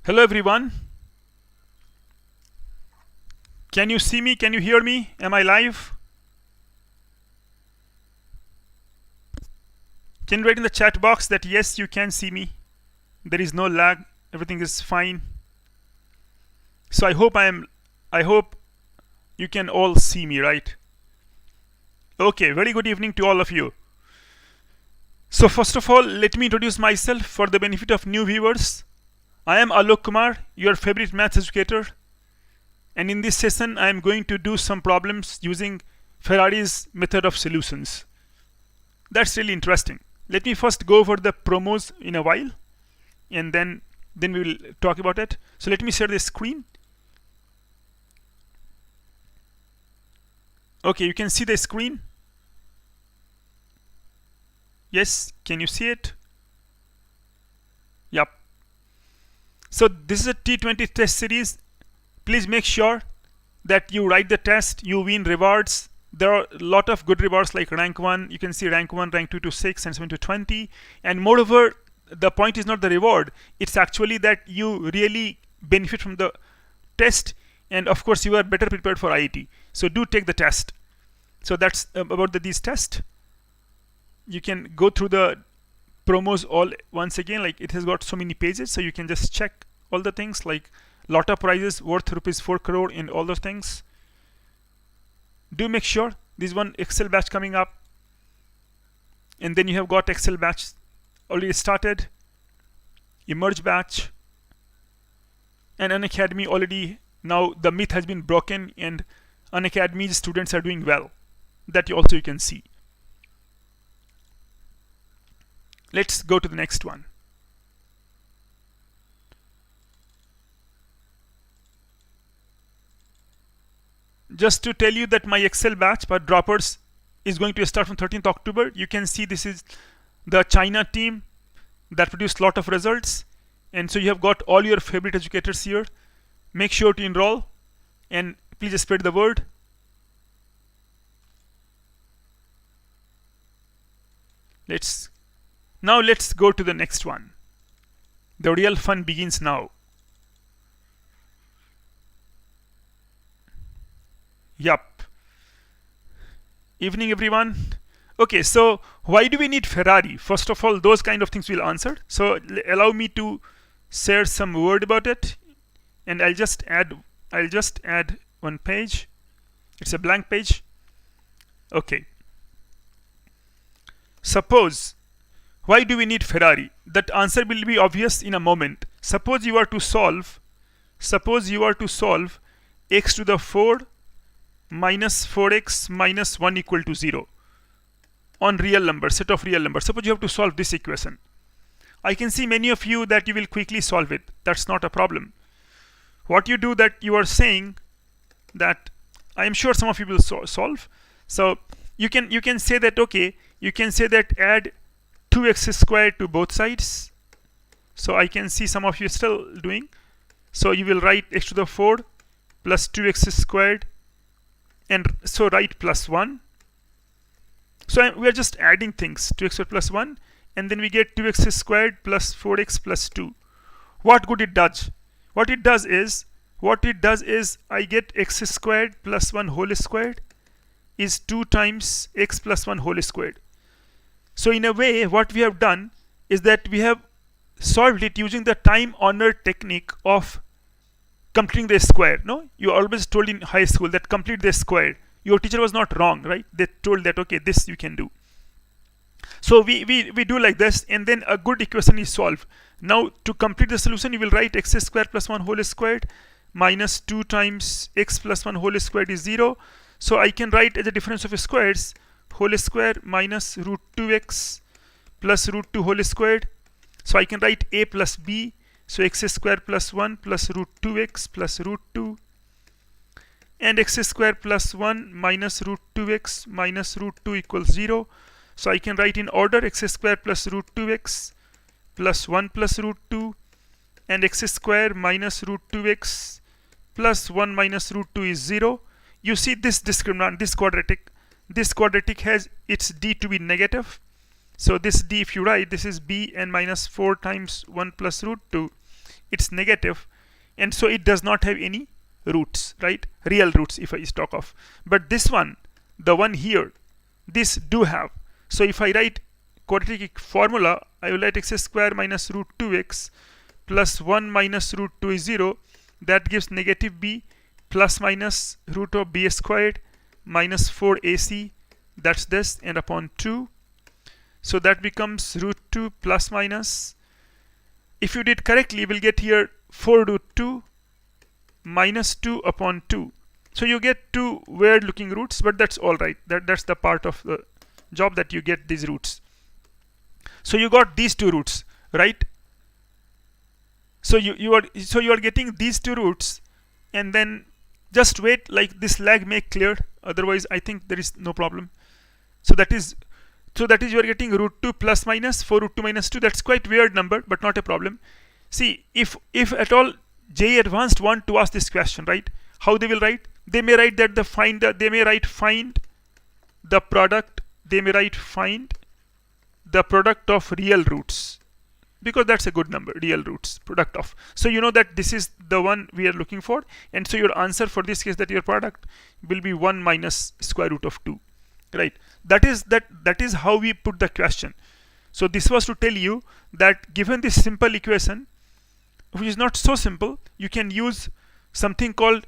Hello everyone. Can you see me? Can you hear me? Am I live? Can you write in the chat box that yes, you can see me? There is no lag. Everything is fine. So I hope you can all see me, right? Okay, very good evening to all of you. So first of all, let me introduce myself for the benefit of new viewers. I am Alok Kumar, your favorite maths educator. And in this session, I am going to do some problems using Ferrari's method of solutions. That's really interesting. Let me first go over the promos in a while, and then we will talk about it. So let me share the screen. Okay, you can see the screen. Yes, can you see it? Yep. So this is a T20 test series. Please make sure that you write the test, you win rewards. There are a lot of good rewards like rank 1. You can see rank 1, rank 2 to 6, and 7 to 20. And moreover, the point is not the reward. It's actually that you really benefit from the test. And of course, you are better prepared for IIT. So do take the test. So that's about these tests. You can go through the promos all once again. Like it has got so many pages. So you can just check all the things like lot of prizes worth rupees 4 crore and all those things. Do make sure this one Excel batch coming up, and then you have got Excel batch already started, Emerge batch, and Unacademy already. Now the myth has been broken and Unacademy's students are doing well. That you can see. Let's go to the next one. Just to tell you that my Excel batch for droppers is going to start from 13th October. You can see this is the China team that produced a lot of results. And so you have got all your favorite educators here. Make sure to enroll and please spread the word. Now let's go to the next one. The real fun begins now. Yup. Evening everyone. Okay, so why do we need Ferrari? First of all, those kind of things we'll answer. So allow me to share some word about it, and I'll just add one page. It's a blank page. Okay. Suppose, why do we need Ferrari? That answer will be obvious in a moment. Suppose you are to solve x to the 4 minus 4x minus 1 equal to 0 on real numbers, set of real numbers. Suppose you have to solve this equation. I can see many of you that you will quickly solve it. That's not a problem. What you do that you are saying that I am sure some of you will solve. So you can say that, okay, you can say that add 2x squared to both sides. So I can see some of you still doing. So you will write x to the 4 plus 2x squared, and so write plus 1. So we are just adding things, 2x squared plus 1, and then we get 2x squared plus 4x plus 2. What good it does? What it does is I get x squared plus 1 whole squared is 2 times x plus 1 whole squared. So in a way, what we have done is that we have solved it using the time-honored technique of completing the square. No, you always told in high school that complete the square. Your teacher was not wrong, right? They told that, okay, this you can do. So we do like this, and then a good equation is solved. Now to complete the solution, you will write x squared plus 1 whole squared minus 2 times x plus 1 whole squared is 0. So I can write as a difference of squares whole square minus root 2x plus root 2 whole squared. So I can write a plus b. So x squared plus 1 plus root 2x plus root 2, and x squared plus 1 minus root 2x minus root 2 equals 0. So I can write in order x squared plus root 2x plus 1 plus root 2, and x squared minus root 2x plus 1 minus root 2 is 0. You see this discriminant, this quadratic has its d to be negative. So this d, if you write, this is b n minus 4 times 1 plus root 2 it's negative, and so it does not have any roots, right? Real roots if I talk of. But this one, the one here, this do have. So if I write quadratic formula, I will write x square minus root 2x plus 1 minus root 2 is 0. That gives negative b plus minus root of b squared minus 4ac, that's this, and upon 2. So that becomes root 2 plus minus, if you did correctly, you will get here 4 root 2 minus 2 upon 2. So you get two weird looking roots, but that's all right. That's the part of the job, that you get these roots. So you got these two roots, right? So you are getting these two roots, and then just wait, like this lag may clear, otherwise I think there is no problem. So that is you are getting root 2 plus minus 4 root 2 minus 2. That's quite weird number, but not a problem. See, if at all JEE Advanced want to ask this question, right, how they will write? They may write that find the product, they may write find the product of real roots, because that's a good number, real roots, product of. So you know that this is the one we are looking for, and so your answer for this case, that your product will be 1 minus square root of 2, right? That is how we put the question. So this was to tell you that given this simple equation, which is not so simple, you can use something called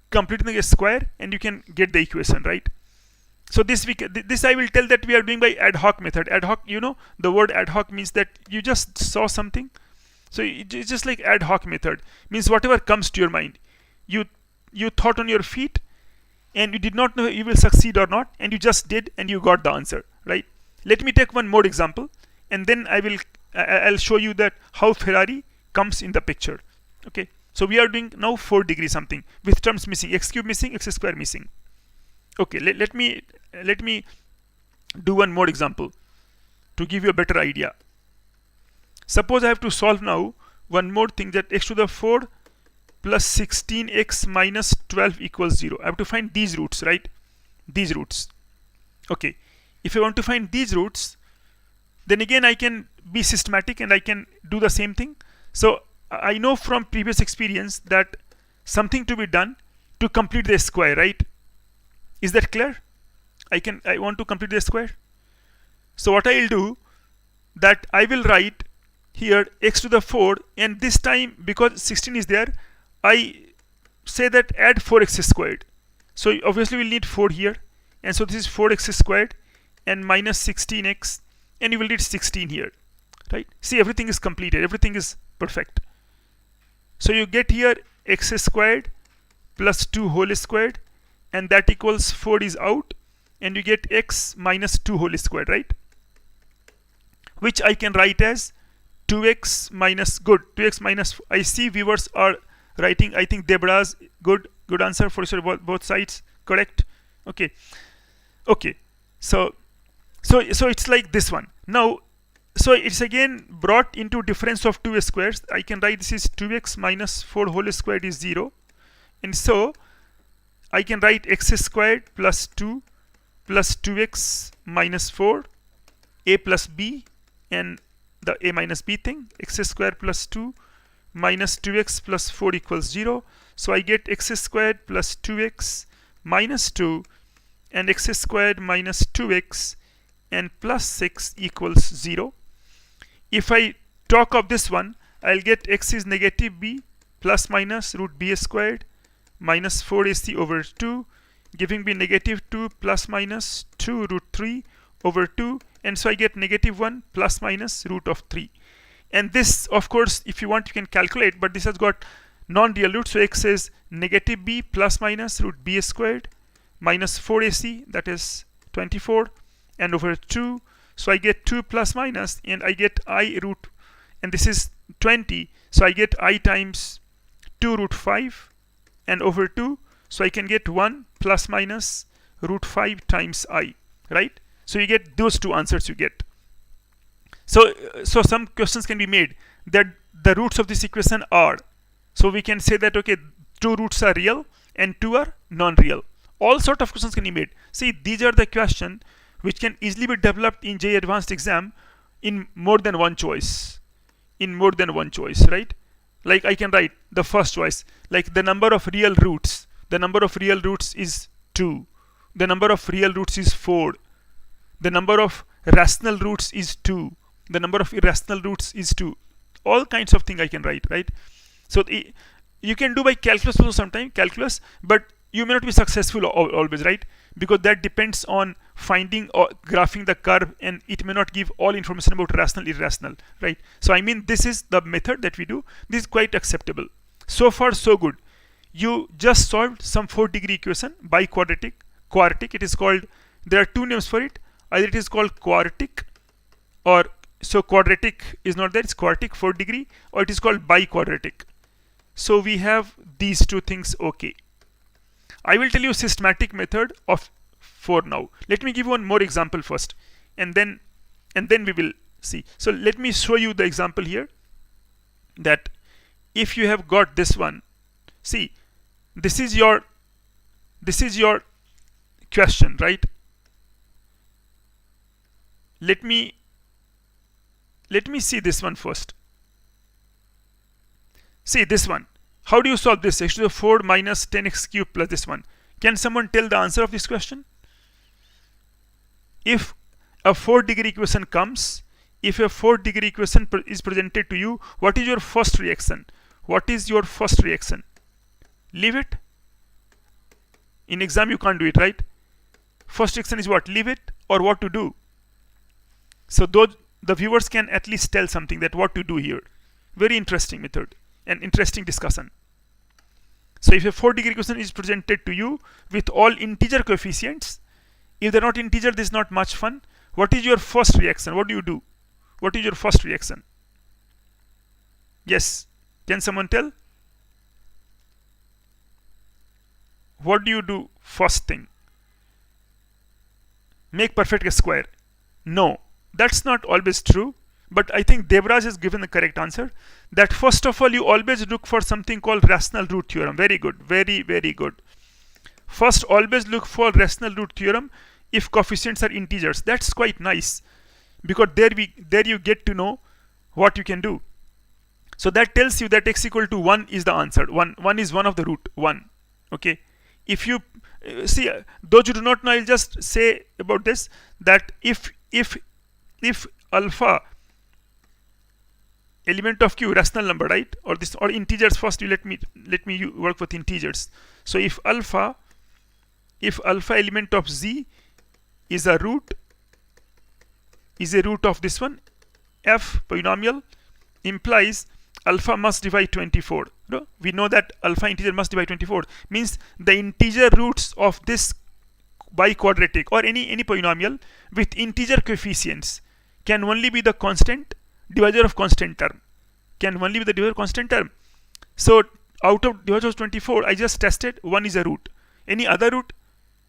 completing a square, and you can get the equation, right? So this I will tell that we are doing by ad hoc method. Ad hoc, you know, the word ad hoc means that you just saw something. So it's just like ad hoc method, means whatever comes to your mind. You thought on your feet, and you did not know you will succeed or not, and you just did, and you got the answer, right? Let me take one more example, and then I'll show you that how Ferrari comes in the picture. Okay, so we are doing now 4 degree something with terms missing, x cube missing, x square missing. Okay, let me do one more example to give you a better idea. Suppose I have to solve now one more thing, that x to the 4 plus 16x minus 12 equals 0. I have to find these roots, right? These roots. Okay, if I want to find these roots, then again I can be systematic and I can do the same thing. So I know from previous experience that something to be done to complete the square, right? Is that clear? I want to complete the square. So what I will do, that I will write here x to the 4, and this time because 16 is there, I say that add 4x squared. So obviously we'll need 4 here, and so this is 4x squared and minus 16x, and you will need 16 here, right? See, everything is completed, everything is perfect. So you get here x squared plus 2 whole squared, and that equals 4 is out, and you get x minus 2 whole squared, right? Which I can write as 2x minus, good, 2x minus, I see viewers are writing, I think Debra's good answer for sure, both sides correct. Okay, so it's like this one now. So it's again brought into difference of 2 squares. I can write this is 2x minus 4 whole squared is 0, and so I can write x squared plus 2 plus 2x minus 4 a plus b, and the a minus b thing, x squared plus 2 minus 2x plus 4 equals 0. So I get x squared plus 2x minus 2 and x squared minus 2x and plus 6 equals 0. If I talk of this one, I'll get x is negative b plus minus root b squared minus 4ac over 2, giving me negative 2 plus minus 2 root 3 over 2, and so I get negative 1 plus minus root of 3. And this, of course, if you want you can calculate, but this has got non-real roots, so x is negative b plus minus root b squared minus 4ac, that is 24, and over 2. So I get 2 plus minus, and I get I root, and this is 20, so I get I times 2 root 5 and over 2, so I can get 1 plus minus root 5 times I, right? So you get those two answers you get. So some questions can be made that the roots of this equation are, so we can say that okay, 2 roots are real and 2 are non-real. All sort of questions can be made. See, these are the questions which can easily be developed in JEE Advanced exam in more than one choice. Right? Like I can write the first choice, like the number of real roots. The number of real roots is 2. The number of real roots is 4. The number of rational roots is 2. The number of irrational roots is 2. All kinds of things I can write, right? So you can do by calculus also sometimes, calculus, but you may not be successful always, right? Because that depends on finding or graphing the curve, and it may not give all information about rational, irrational, right? So I mean, this is the method that we do. This is quite acceptable. So far, so good. You just solved some 4-degree equation by quadratic. It is called, there are two names for it. Either it is called quadratic, or so quadratic is not there, it's quadratic 4-degree, or it is called biquadratic. So we have these two things. Okay, I will tell you systematic method of 4 now. Let me give you one more example first, and then we will see. So let me show you the example here, that if you have got this one, see, this is your question, right? Let me see this one first. See this one. How do you solve this? X to the 4 minus 10x cubed plus this one. Can someone tell the answer of this question? If a 4-degree equation comes, if a 4-degree equation is presented to you, what is your first reaction? What is your first reaction? Leave it. In exam you can't do it, right? First reaction is what? Leave it, or what to do? So those the viewers can at least tell something, that what to do here. Very interesting method and interesting discussion. So if a 4-degree equation is presented to you with all integer coefficients, if they're not integer, this is not much fun. What is your first reaction? What do you do? What is your first reaction? Yes, can someone tell? What do you do first thing? Make perfect square. No, that's not always true, but I think Devraj has given the correct answer, that first of all you always look for something called rational root theorem. Very good, very good. First, always look for rational root theorem if coefficients are integers. That's quite nice, because there you get to know what you can do. So that tells you that x equal to 1 is the answer. 1 is one of the root 1. Okay, if you see, those who do not know, I'll just say about this, that if alpha element of Q rational number, right, or integers first, you let me work with integers. So if alpha element of Z is a root of this one, f polynomial, implies alpha must divide 24. No? We know that alpha integer must divide 24, means the integer roots of this biquadratic or any polynomial with integer coefficients can only be the constant divisor of constant term. Can only be the divisor of constant term. So out of divisor of 24, I just tested 1 is a root. Any other root?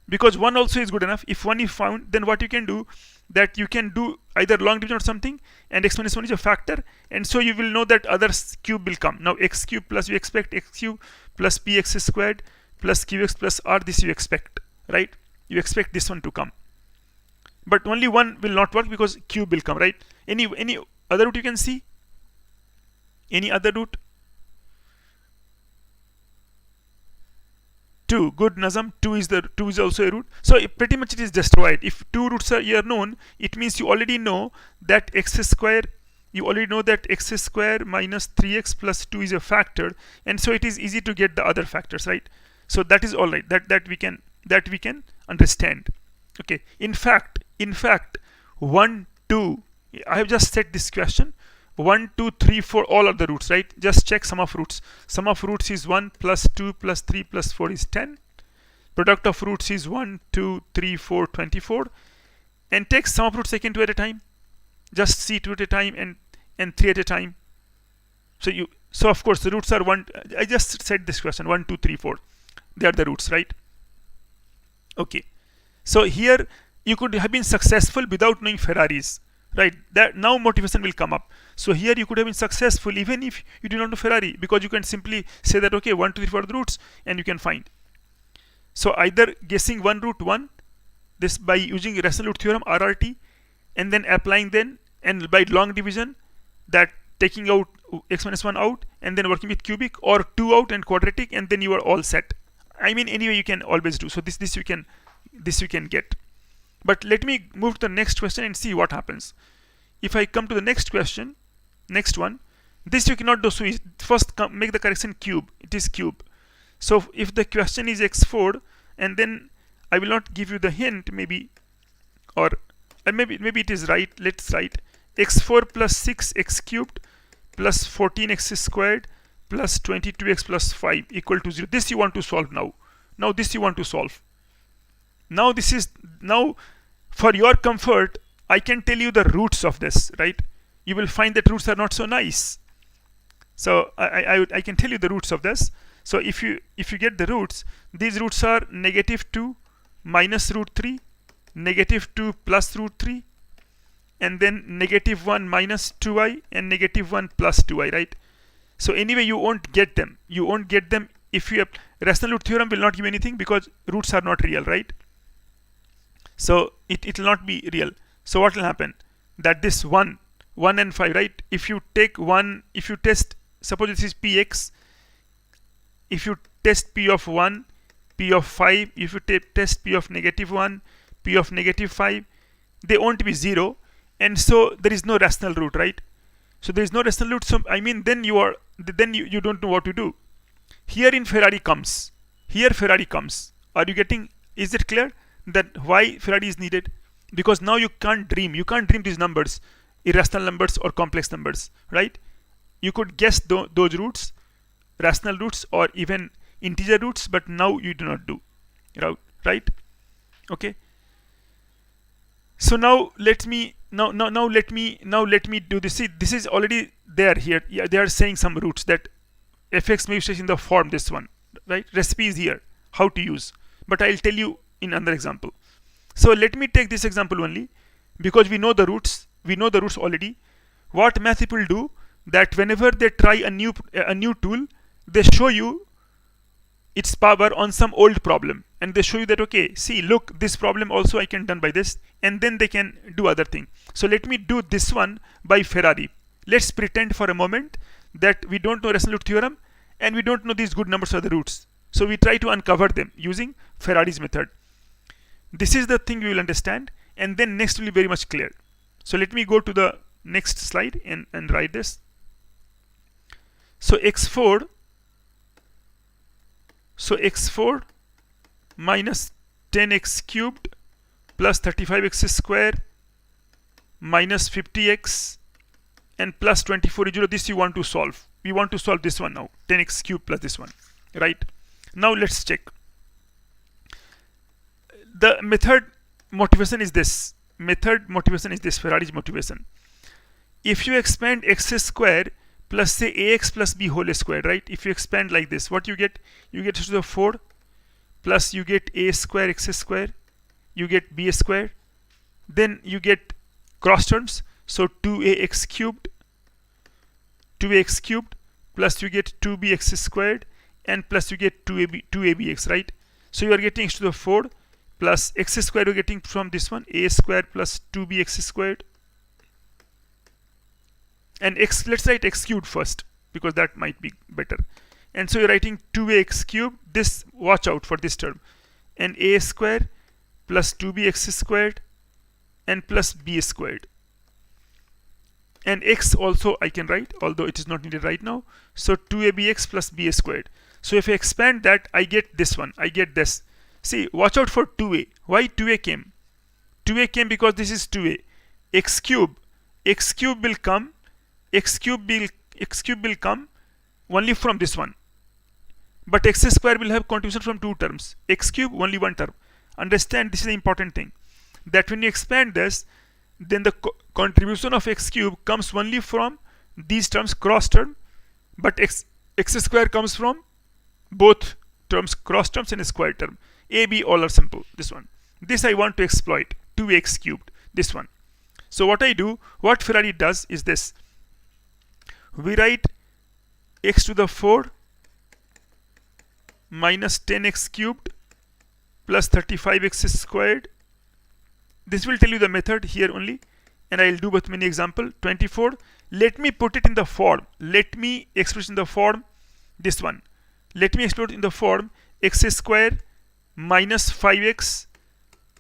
Because 1 also is good enough. If 1 is found, then what you can do, that you can do either long division or something, and x minus 1 is a factor, and so you will know that other cube will come. Now x cube plus, you expect x cube plus px squared plus qx plus r, this you expect, right? You expect this one to come. But only 1 will not work because cube will come, right? Any other root you can see? Any other root? 2, good Nazam, 2 is also a root. So pretty much it is just right. If 2 roots are here known, it means you already know that x square minus 3x plus 2 is a factor, and so it is easy to get the other factors, right? So that is all right. That we can understand. Okay. In fact, 1, 2. I have just set this question. 1, 2, 3, 4, all are the roots, right? Just check sum of roots. Sum of roots is 1 plus 2 plus 3 plus 4 is 10. Product of roots is 1, 2, 3, 4, 24. And take sum of roots second 2 at a time. Just see 2 at a time and 3 at a time. So of course the roots are 1. I just said this question, 1, 2, 3, 4. They are the roots, right? Okay. So here you could have been successful without knowing Ferraris. Right, that now motivation will come up. So here you could have been successful even if you do not know Ferrari, because you can simply say that okay, 1, 2, 3 for the roots, and you can find. So either guessing 1 root 1, this by using rational root theorem RRT, and then applying then, and by long division, that taking out x minus 1 out and then working with cubic, or 2 out and quadratic, and then you are all set. I mean, anyway you can always do. So this you can get. But let me move to the next question and see what happens. If I come to the next question, next one, this you cannot do. So first make the correction cube. It is cube. So if the question is x4, and then I will not give you the hint, maybe, or maybe it is right. Let's write x4 plus 6x cubed plus 14x squared plus 22x plus 5 equal to 0. This you want to solve now. Now this you want to solve. Now for your comfort, I can tell you the roots of this, right? You will find that roots are not so nice. So I can tell you the roots of this. So if you get the roots, these roots are -2 minus root 3, -2 plus root 3, and then -1 minus 2i and -1 plus 2i, right? So anyway, you won't get them. You won't get them if you have rational root theorem will not give anything because roots are not real, right? So it will not be real. So what will happen? That this 1 and 5, right? If you take 1, if you test, suppose this is px, if you test p of 1, p of 5, if you test p of -1, p of -5, they won't be 0, and so there is no rational root, right? So there is no rational root. So I mean, then you don't know what to do. Here in Ferrari comes. Here Ferrari comes. Are you getting? Is it clear that why Ferrari is needed? Because now you can't dream. You can't dream these numbers, irrational numbers or complex numbers, right? You could guess those roots, rational roots or even integer roots, but now you do not do, right? Okay. So now let me do this. See, this is already there here. Yeah, they are saying some roots that fx may be stretched in the form this one, right? Recipe is here, how to use, but I'll tell you in another example. So let me take this example only because we know the roots. We know the roots already. What math people do, that whenever they try a new tool, they show you its power on some old problem, and they show you that, okay, see, look, this problem also I can done by this, and then they can do other thing. So let me do this one by Ferrari. Let's pretend for a moment that we don't know rational root theorem and we don't know these good numbers are the roots. So we try to uncover them using Ferrari's method. This is the thing we will understand, and then next will be very much clear. So let me go to the next slide and write this. So x4 minus 10x cubed plus 35x squared minus 50x and plus 24 is 0. This you want to solve. We want to solve this one now. 10x cubed plus this one, right? Now let's check. The method motivation is this. Ferrari's motivation. If you expand x squared plus say ax plus b whole squared, right? If you expand like this, what you get? You get to the 4 plus you get a square x square, you get b square, then you get cross terms. So 2ax cubed plus you get 2bx squared and plus you get 2abx, right? So you are getting x to the 4 plus x squared you're getting from this one, a squared plus 2bx squared, and x, let's write x cubed first because that might be better. And so you're writing 2ax cubed, this, watch out for this term, and a squared plus 2bx squared and plus b squared. And x also I can write, although it is not needed right now. So 2abx plus b squared. So if I expand that, I get this one, I get this. See, watch out for 2a. Why 2a came? 2a came because this is 2a. X cube will come only from this one. But x square will have contribution from two terms. X cube only one term. Understand, this is the important thing. That when you expand this, then the contribution of x cube comes only from these terms, cross term, but x square comes from both terms, cross terms and square term. A, B all are simple. This one. This I want to exploit. 2x cubed. This one. So what I do, what Ferrari does is this. We write x to the 4 minus 10x cubed plus 35x squared. This will tell you the method here only. and I'll do with many example. 24, let me put it in the form, let me express in the form this one. Let me explode in the form x square minus 5x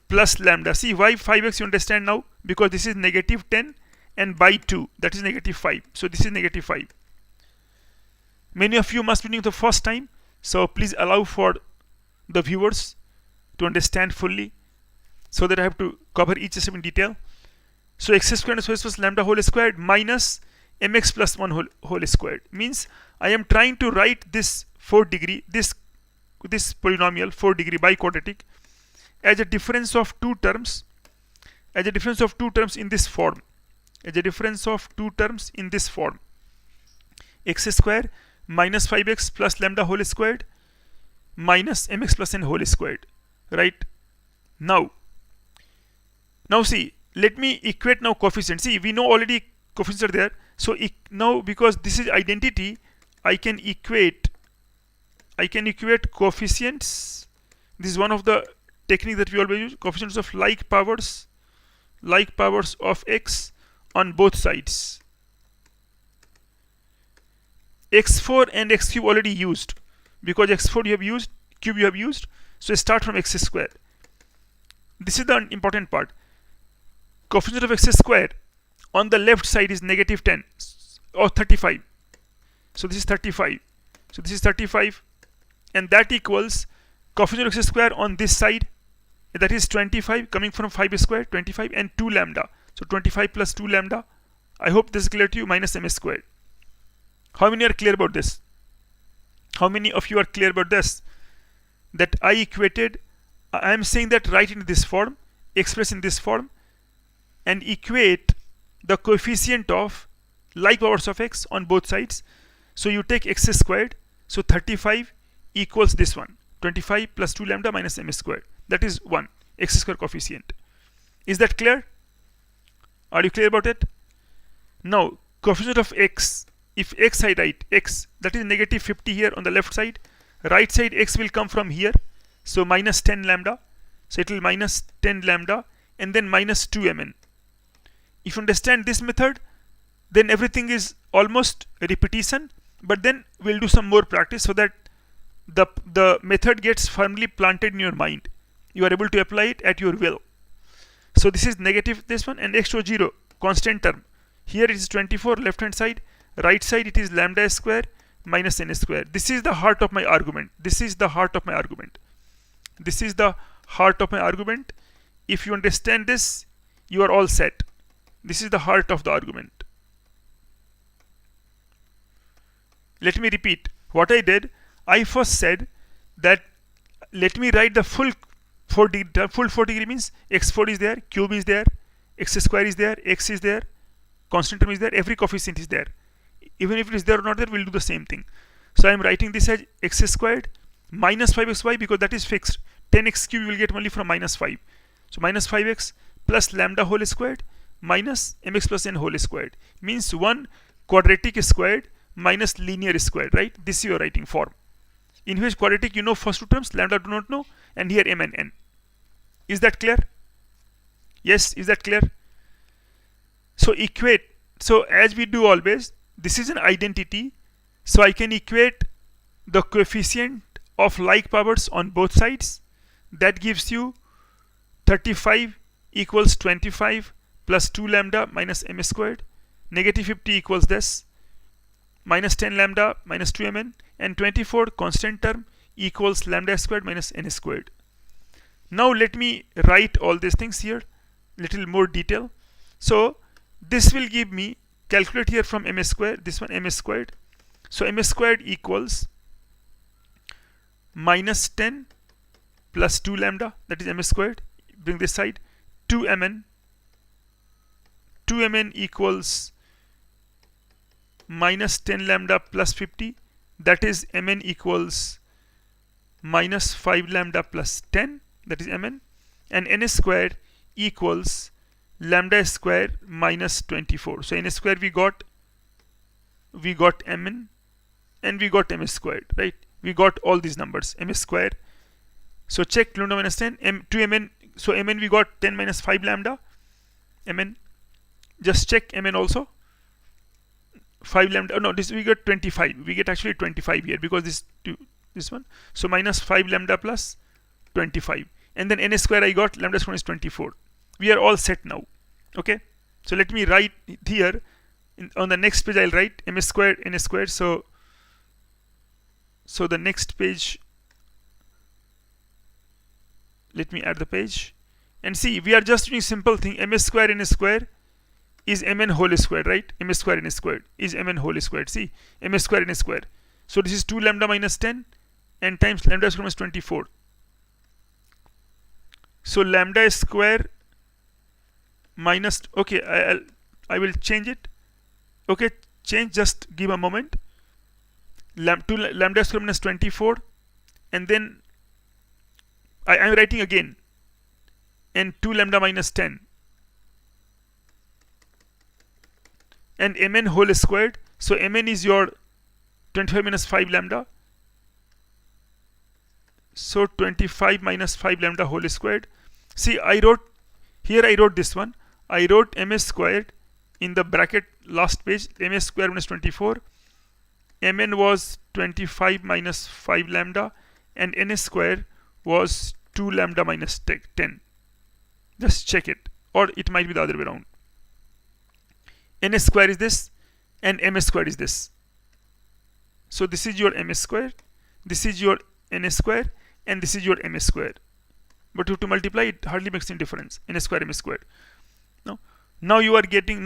plus lambda. See why 5x, you understand now, because this is negative 10 and by 2, that is negative 5. So this is negative 5. Many of you must be doing the first time, so please allow for the viewers to understand fully, so that I have to cover each step in detail. So x squared plus lambda whole squared minus mx plus 1 whole squared means I am trying to write this 4 degree, this polynomial 4 degree biquadratic as a difference of two terms, in this form, x square minus 5x plus lambda whole squared minus mx plus n whole squared, right? Now see, let me equate now coefficients. See, we know already coefficients are there, so now because this is identity, I can equate coefficients. This is one of the techniques that we always use, coefficients of like powers of x on both sides. x4 and x cube already used, because x4 you have used, cube you have used, so start from x square. This is the important part. Coefficient of x square on the left side is negative 10 or 35. So this is 35. So this is 35, and that equals coefficient of x square on this side, that is 25, coming from 5 squared, 25, and 2 lambda. So 25 plus 2 lambda. I hope this is clear to you, minus m squared. How many are clear about this? How many of you are clear about this? That I am saying that write in this form, express in this form, and equate the coefficient of like powers of x on both sides. So you take x squared, so 35 equals this one, 25 plus 2 lambda minus m squared. That is 1, x square coefficient. Is that clear? Are you clear about it? Now, coefficient of x, if x I write x, that is negative 50 here on the left side. Right side x will come from here, so minus 10 lambda. So it will minus 10 lambda and then minus 2 mn. If you understand this method, then everything is almost a repetition, but then we'll do some more practice so that the method gets firmly planted in your mind. You are able to apply it at your will. So this is negative this one, and x to 0, constant term. Here it is 24 left hand side, right side it is lambda square minus n square. This is the heart of my argument. If you understand this, you are all set. This is the heart of the argument. Let me repeat what I did. I first said that let me write the full 4 degree. Full 4 degree means x4 is there, cube is there, x square is there, x is there, constant term is there, every coefficient is there. Even if it is there or not there, we'll do the same thing. So I am writing this as x squared minus 5xy, because that is fixed. 10x cube you will get only from minus 5. So minus 5x plus lambda whole squared minus mx plus n whole squared means 1 quadratic squared minus linear squared, right? This is your writing form. In which quadratic you know first two terms, lambda do not know, and here m and n. Is that clear? Yes, is that clear? So equate. So as we do always, this is an identity. So I can equate the coefficient of like powers on both sides. That gives you 35 equals 25 plus 2 lambda minus m squared. Negative 50 equals this, minus 10 lambda minus 2 mn, and 24 constant term equals lambda squared minus n squared. Now let me write all these things here, little more detail. So this will give me, calculate here from m squared, this one m squared. So m squared equals minus 10 plus 2 lambda, that is m squared, bring this side, 2 mn. 2 mn equals minus 10 lambda plus 50, that is mn equals minus 5 lambda plus 10, that is mn, and n squared equals lambda square minus 24. So n square we got mn and we got m squared, right? We got all these numbers, m square. So check lambda minus 10, 2 mn, so mn we got 10 minus 5 lambda mn, Just check mn also. 5 lambda, oh no, this we get 25. We get actually 25 here because this one. So minus 5 lambda plus 25. And then n square I got, lambda square is 24. We are all set now. Okay. So let me write here. On the next page I'll write m squared n squared. So the next page, let me add the page. And see, we are just doing simple thing. M square n square is mn whole squared, right? M square n squared is mn whole squared. See, m square n square. So this is 2 lambda minus 10 and times lambda square minus 24. So lambda square minus, okay, I will change it. Okay, change, just give a moment. 2 lambda square minus 24, and then I am writing again, and 2 lambda minus 10, and mn whole squared. So mn is your 25 minus 5 lambda. So 25 minus 5 lambda whole squared. See, I wrote this one. I wrote ms squared in the bracket last page, ms square minus 24. Mn was 25 minus 5 lambda, and n square was 2 lambda minus 10. Just check it, or it might be the other way around. N square is this, and m square is this. So this is your m square, this is your n square, and this is your m square. But you have to multiply, it hardly makes any difference. N square, m square. Now you are getting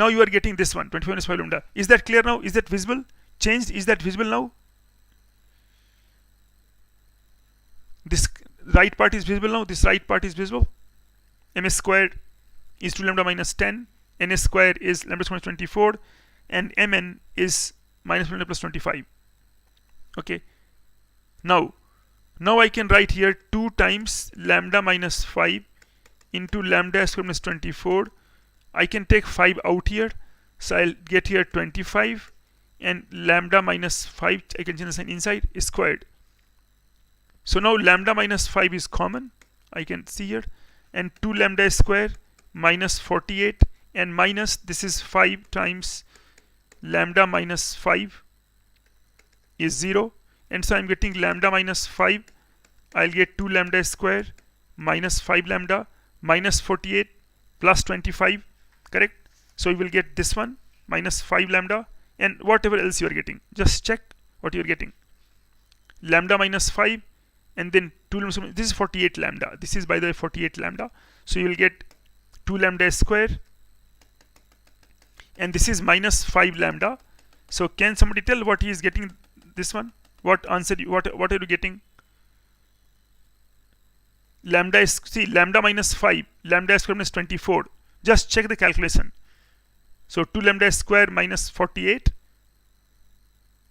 this one, 25 minus 5 lambda. Is that clear now? Is that visible? Changed? Is that visible now? This right part is visible now. This right part is visible. M squared is 2 lambda minus 10. N square is lambda square minus 24. And mn is minus lambda plus 25. Okay. Now I can write here 2 times lambda minus 5 into lambda square minus 24. I can take 5 out here. So I'll get here 25. And lambda minus 5, I can change the sign inside, is squared. So now lambda minus 5 is common. I can see here. And 2 lambda square minus 48. And minus, this is 5 times lambda minus 5 is 0. And so I'm getting lambda minus 5. I'll get 2 lambda square minus 5 lambda minus 48 plus 25. Correct? So you will get this one minus 5 lambda. And whatever else you are getting, just check what you are getting. Lambda minus 5, and then 2 lambda. This is 48 lambda. This is, by the way, 48 lambda. So you will get 2 lambda square, and this is minus 5 lambda. So can somebody tell what he is getting? This one. What answer? What are you getting? Lambda is, see, lambda minus 5, lambda square minus 24. Just check the calculation. So 2 lambda square minus 48,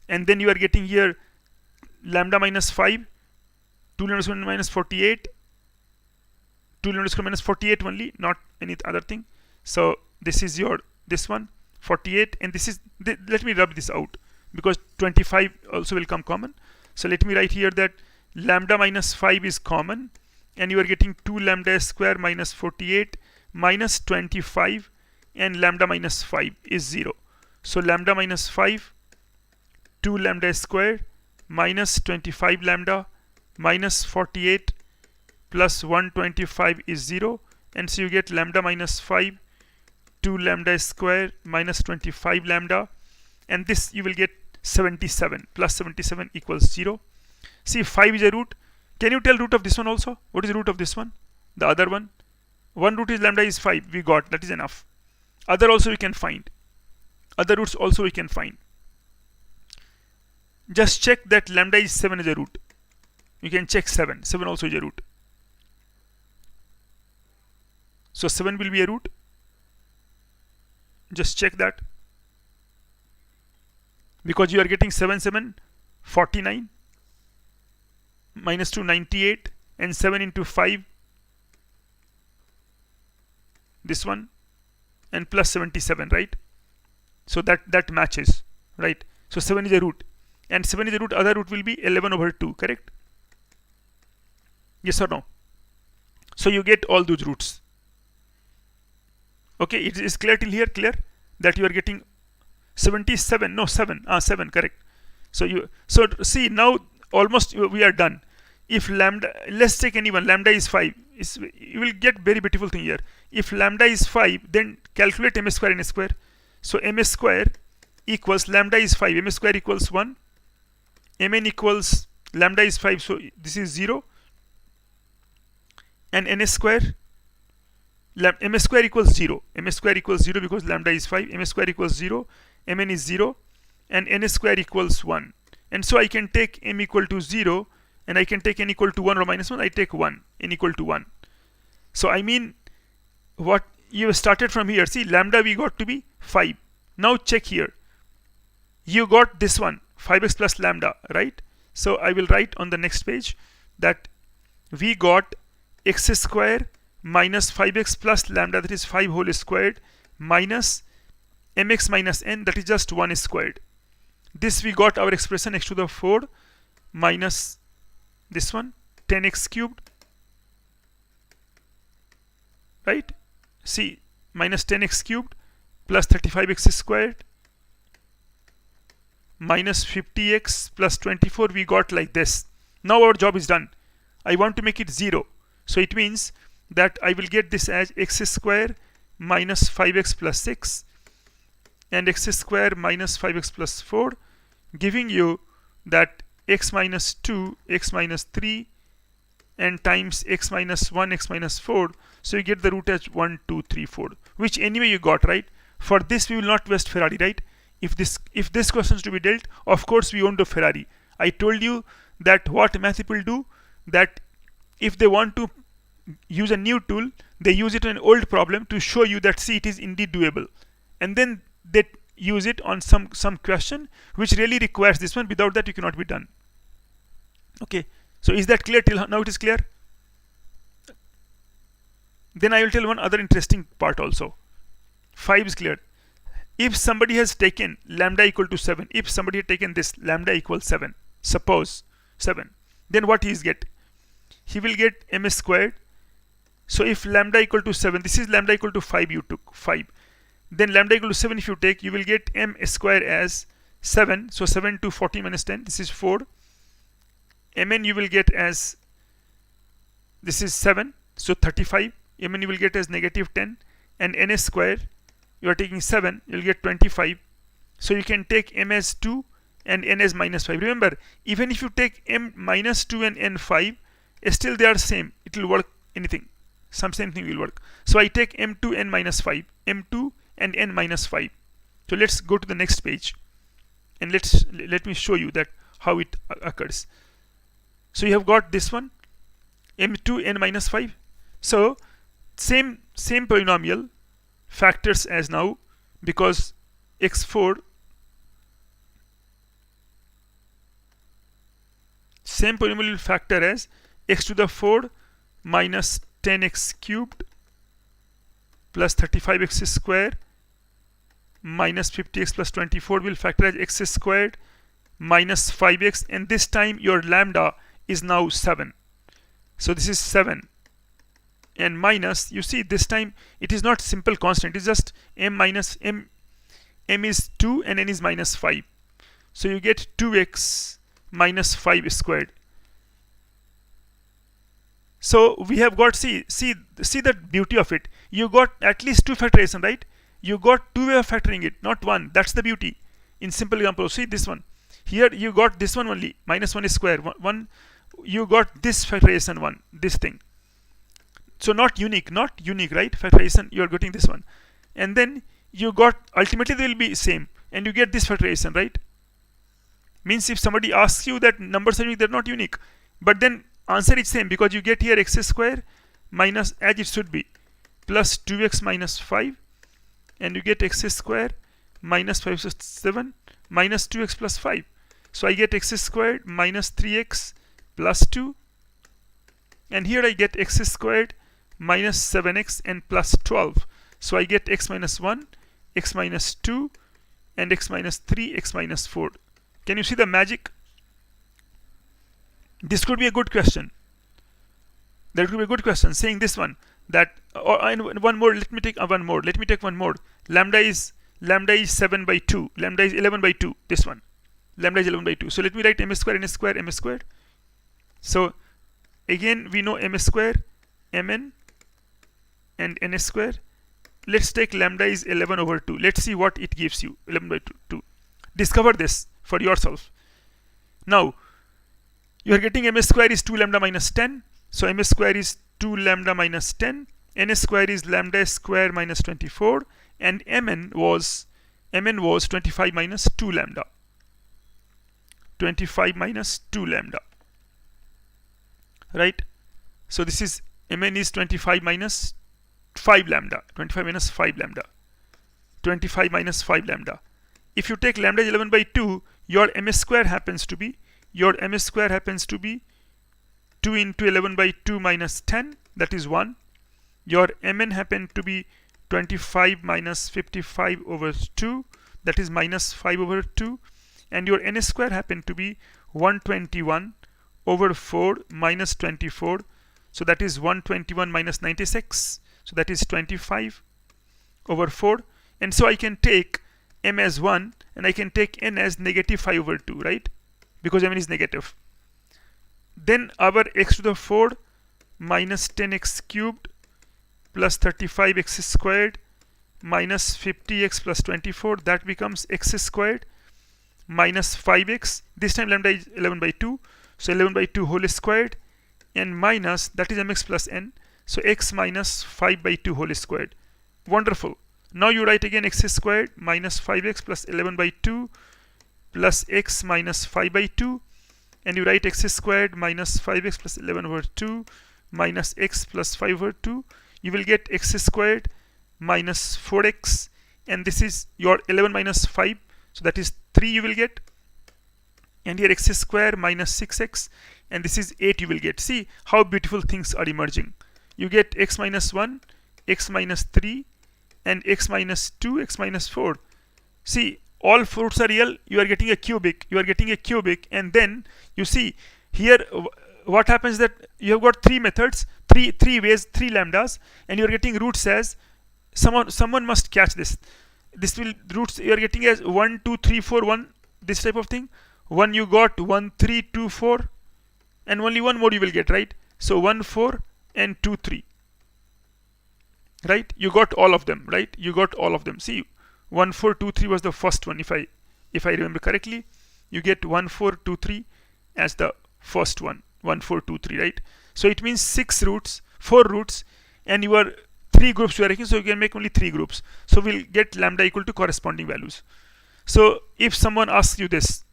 and then you are getting here lambda minus 5, 2 lambda square minus 48, 2 lambda square minus 48 only, not any other thing. So this is your, this one, 48, and this is, let me rub this out because 25 also will come common. So let me write here that lambda minus 5 is common, and you are getting 2 lambda square minus 48 minus 25, and lambda minus 5 is 0. So lambda minus 5, 2 lambda square minus 25 lambda minus 48 plus 125 is 0. And so you get lambda minus 5, 2 lambda square minus 25 lambda. And this you will get 77 plus 77 equals 0. See, 5 is a root. Can you tell root of this one also? What is the root of this one? The other one? One root is lambda is 5. We got, that is enough. Other also we can find. Other roots also we can find. Just check that lambda is 7 is a root. You can check 7. 7 also is a root. So 7 will be a root. Just check that. Because you are getting 7, 7, 49. Minus 2, 98. And 7 into 5. This one. And plus 77, right? So that matches, right? So 7 is a root, and 7 is a root. Other root will be 11 over 2, correct? Yes or no? So you get all those roots. Okay, it is clear till here? Clear? that you are getting 77, no 7, 7, correct. So see, now almost we are done. If lambda, let's take anyone, lambda is 5, you will get very beautiful thing here. If lambda is 5, then calculate m square n square. So m square equals, lambda is 5, m square equals 1, mn equals, lambda is 5, so this is 0, and n square, m square equals 0, m square equals 0 because lambda is 5, m square equals 0, mn is 0, and n square equals 1. And so I can take m equal to 0, and I can take n equal to 1 or minus 1. I take 1, n equal to 1. So I mean, what you started from here, see, lambda we got to be 5. Now check here, you got this one, 5x plus lambda, right? So I will write on the next page that we got x square minus 5x plus lambda, that is 5 whole squared, minus mx minus n, that is just 1 squared. This we got our expression x to the 4 minus this one, 10x cubed, right? See, minus 10x cubed plus 35x squared minus 50x plus 24, we got like this. Now our job is done. I want to make it 0. So it means that I will get this as x square minus 5x plus 6 and x square minus 5x plus 4, giving you that x minus 2, x minus 3, and times x minus 1, x minus 4. So you get the root as 1, 2, 3, 4, which anyway you got, right? For this we will not waste Ferrari, right? If this question is to be dealt, of course we won't do Ferrari. I told you that what math people do, that if they want to use a new tool, they use it on an old problem to show you that, see, it is indeed doable, and then they use it on some question which really requires this one. Without that you cannot be done. Okay, so is that clear till now? It is clear. Then I will tell one other interesting part also. 5 is clear. If somebody has taken lambda equal to 7, if somebody had taken this lambda equals 7, suppose 7, then what he is get? He will get m squared. So if lambda equal to 7, this is lambda equal to 5, you took 5. Then lambda equal to 7 if you take, you will get m square as 7. So 7 to 40 minus 10, this is 4. Mn you will get as, this is 7, so 35. Mn you will get as negative 10. And n square, you are taking 7, you will get 25. So you can take m as 2 and n as minus 5. Remember, even if you take m minus 2 and n 5, still they are same. It will work anything. Some same thing will work. So I take m2 n minus 5, m2 and n minus 5. So let's go to the next page and let me show you that how it occurs. So you have got this one, m2 n minus 5. So same polynomial factors as now, because x4, same polynomial factor as x to the 4 minus 10x cubed plus 35x square minus 50x plus 24 will factor as x squared minus 5x, and this time your lambda is now 7. So this is 7 and minus, you see this time it is not simple constant, it's just m minus m is 2 and n is minus 5. So you get 2x minus 5 squared. So we have got, see the beauty of it. You got at least 2 factorization, right? You got 2 way of factoring it, not 1. That's the beauty. In simple example, see this one. Here you got this one only, minus 1 square. One, you got this factorization 1, this thing. So not unique, right? Factorization, you are getting this one. And then you got, ultimately they will be same. And you get this factorization, right? Means if somebody asks you that numbers are unique, they're not unique. But then answer is same, because you get here x square minus, as it should be, plus 2x minus 5, and you get x square minus 5 is 7 minus 2x plus 5. So I get x squared minus 3x plus 2, and here I get x squared minus 7x and plus 12. So I get x minus 1, x minus 2, and x minus 3, x minus 4. Can you see the magic? This could be a good question. That could be a good question, saying this one, that, or one more, let me take one more. Lambda is lambda is 7 by 2, lambda is 11 by 2, this one, lambda is 11 by 2. So let me write m square, n square, m square. So again we know m square, mn and n square. Let's take lambda is 11 over 2. Let's see what it gives you, 11 by 2. Discover this for yourself. Now you are getting m square is 2 lambda minus 10. So m square is 2 lambda minus 10. N square is lambda square minus 24. And mn was 25 minus 2 lambda. 25 minus 2 lambda. Right? So this is mn is 25 minus 5 lambda. 25 minus 5 lambda. 25 minus 5 lambda. If you take lambda is 11 by 2, your m square happens to be 2 into 11 by 2 minus 10, that is 1. Your mn happened to be 25 minus 55 over 2, that is minus 5 over 2. And your n square happened to be 121 over 4 minus 24. So that is 121 minus 96. So that is 25 over 4. And so I can take m as 1 and I can take n as negative 5 over 2, right? Because mn is negative. Then our x to the 4 minus 10x cubed plus 35x squared minus 50x plus 24, that becomes x squared minus 5x. This time lambda is 11 by 2. So 11 by 2 whole squared and minus, that is mx plus n. So x minus 5 by 2 whole squared. Wonderful. Now you write again x squared minus 5x plus 11 by 2 plus x minus 5 by 2. And you write x squared minus 5x plus 11 over 2 minus x plus 5 over 2. You will get x squared minus 4x. And this is your 11 minus 5. So that is 3 you will get. And here x squared minus 6x. And this is 8 you will get. See how beautiful things are emerging. You get x minus 1, x minus 3, and x minus 2, x minus 4. See, all fruits are real. You are getting a cubic. And then you see here what happens that you have got 3 methods, three ways, 3 lambdas, and you are getting roots as someone must catch this. This will roots you are getting as 1, 2, 3, 4, 1, this type of thing. 1 you got 1, 3, 2, 4, and only one more you will get, right? So 1, 4 and 2, 3. Right? You got all of them, right? You got all of them. See, 1, 4, 2, 3 was the first one. If I remember correctly, you get 1, 4, 2, 3 as the first one. 1, 4, 2, 3, right? So it means 6 roots, 4 roots, and you are 3 groups you are making, so you can make only 3 groups. So we'll get lambda equal to corresponding values. So if someone asks you this,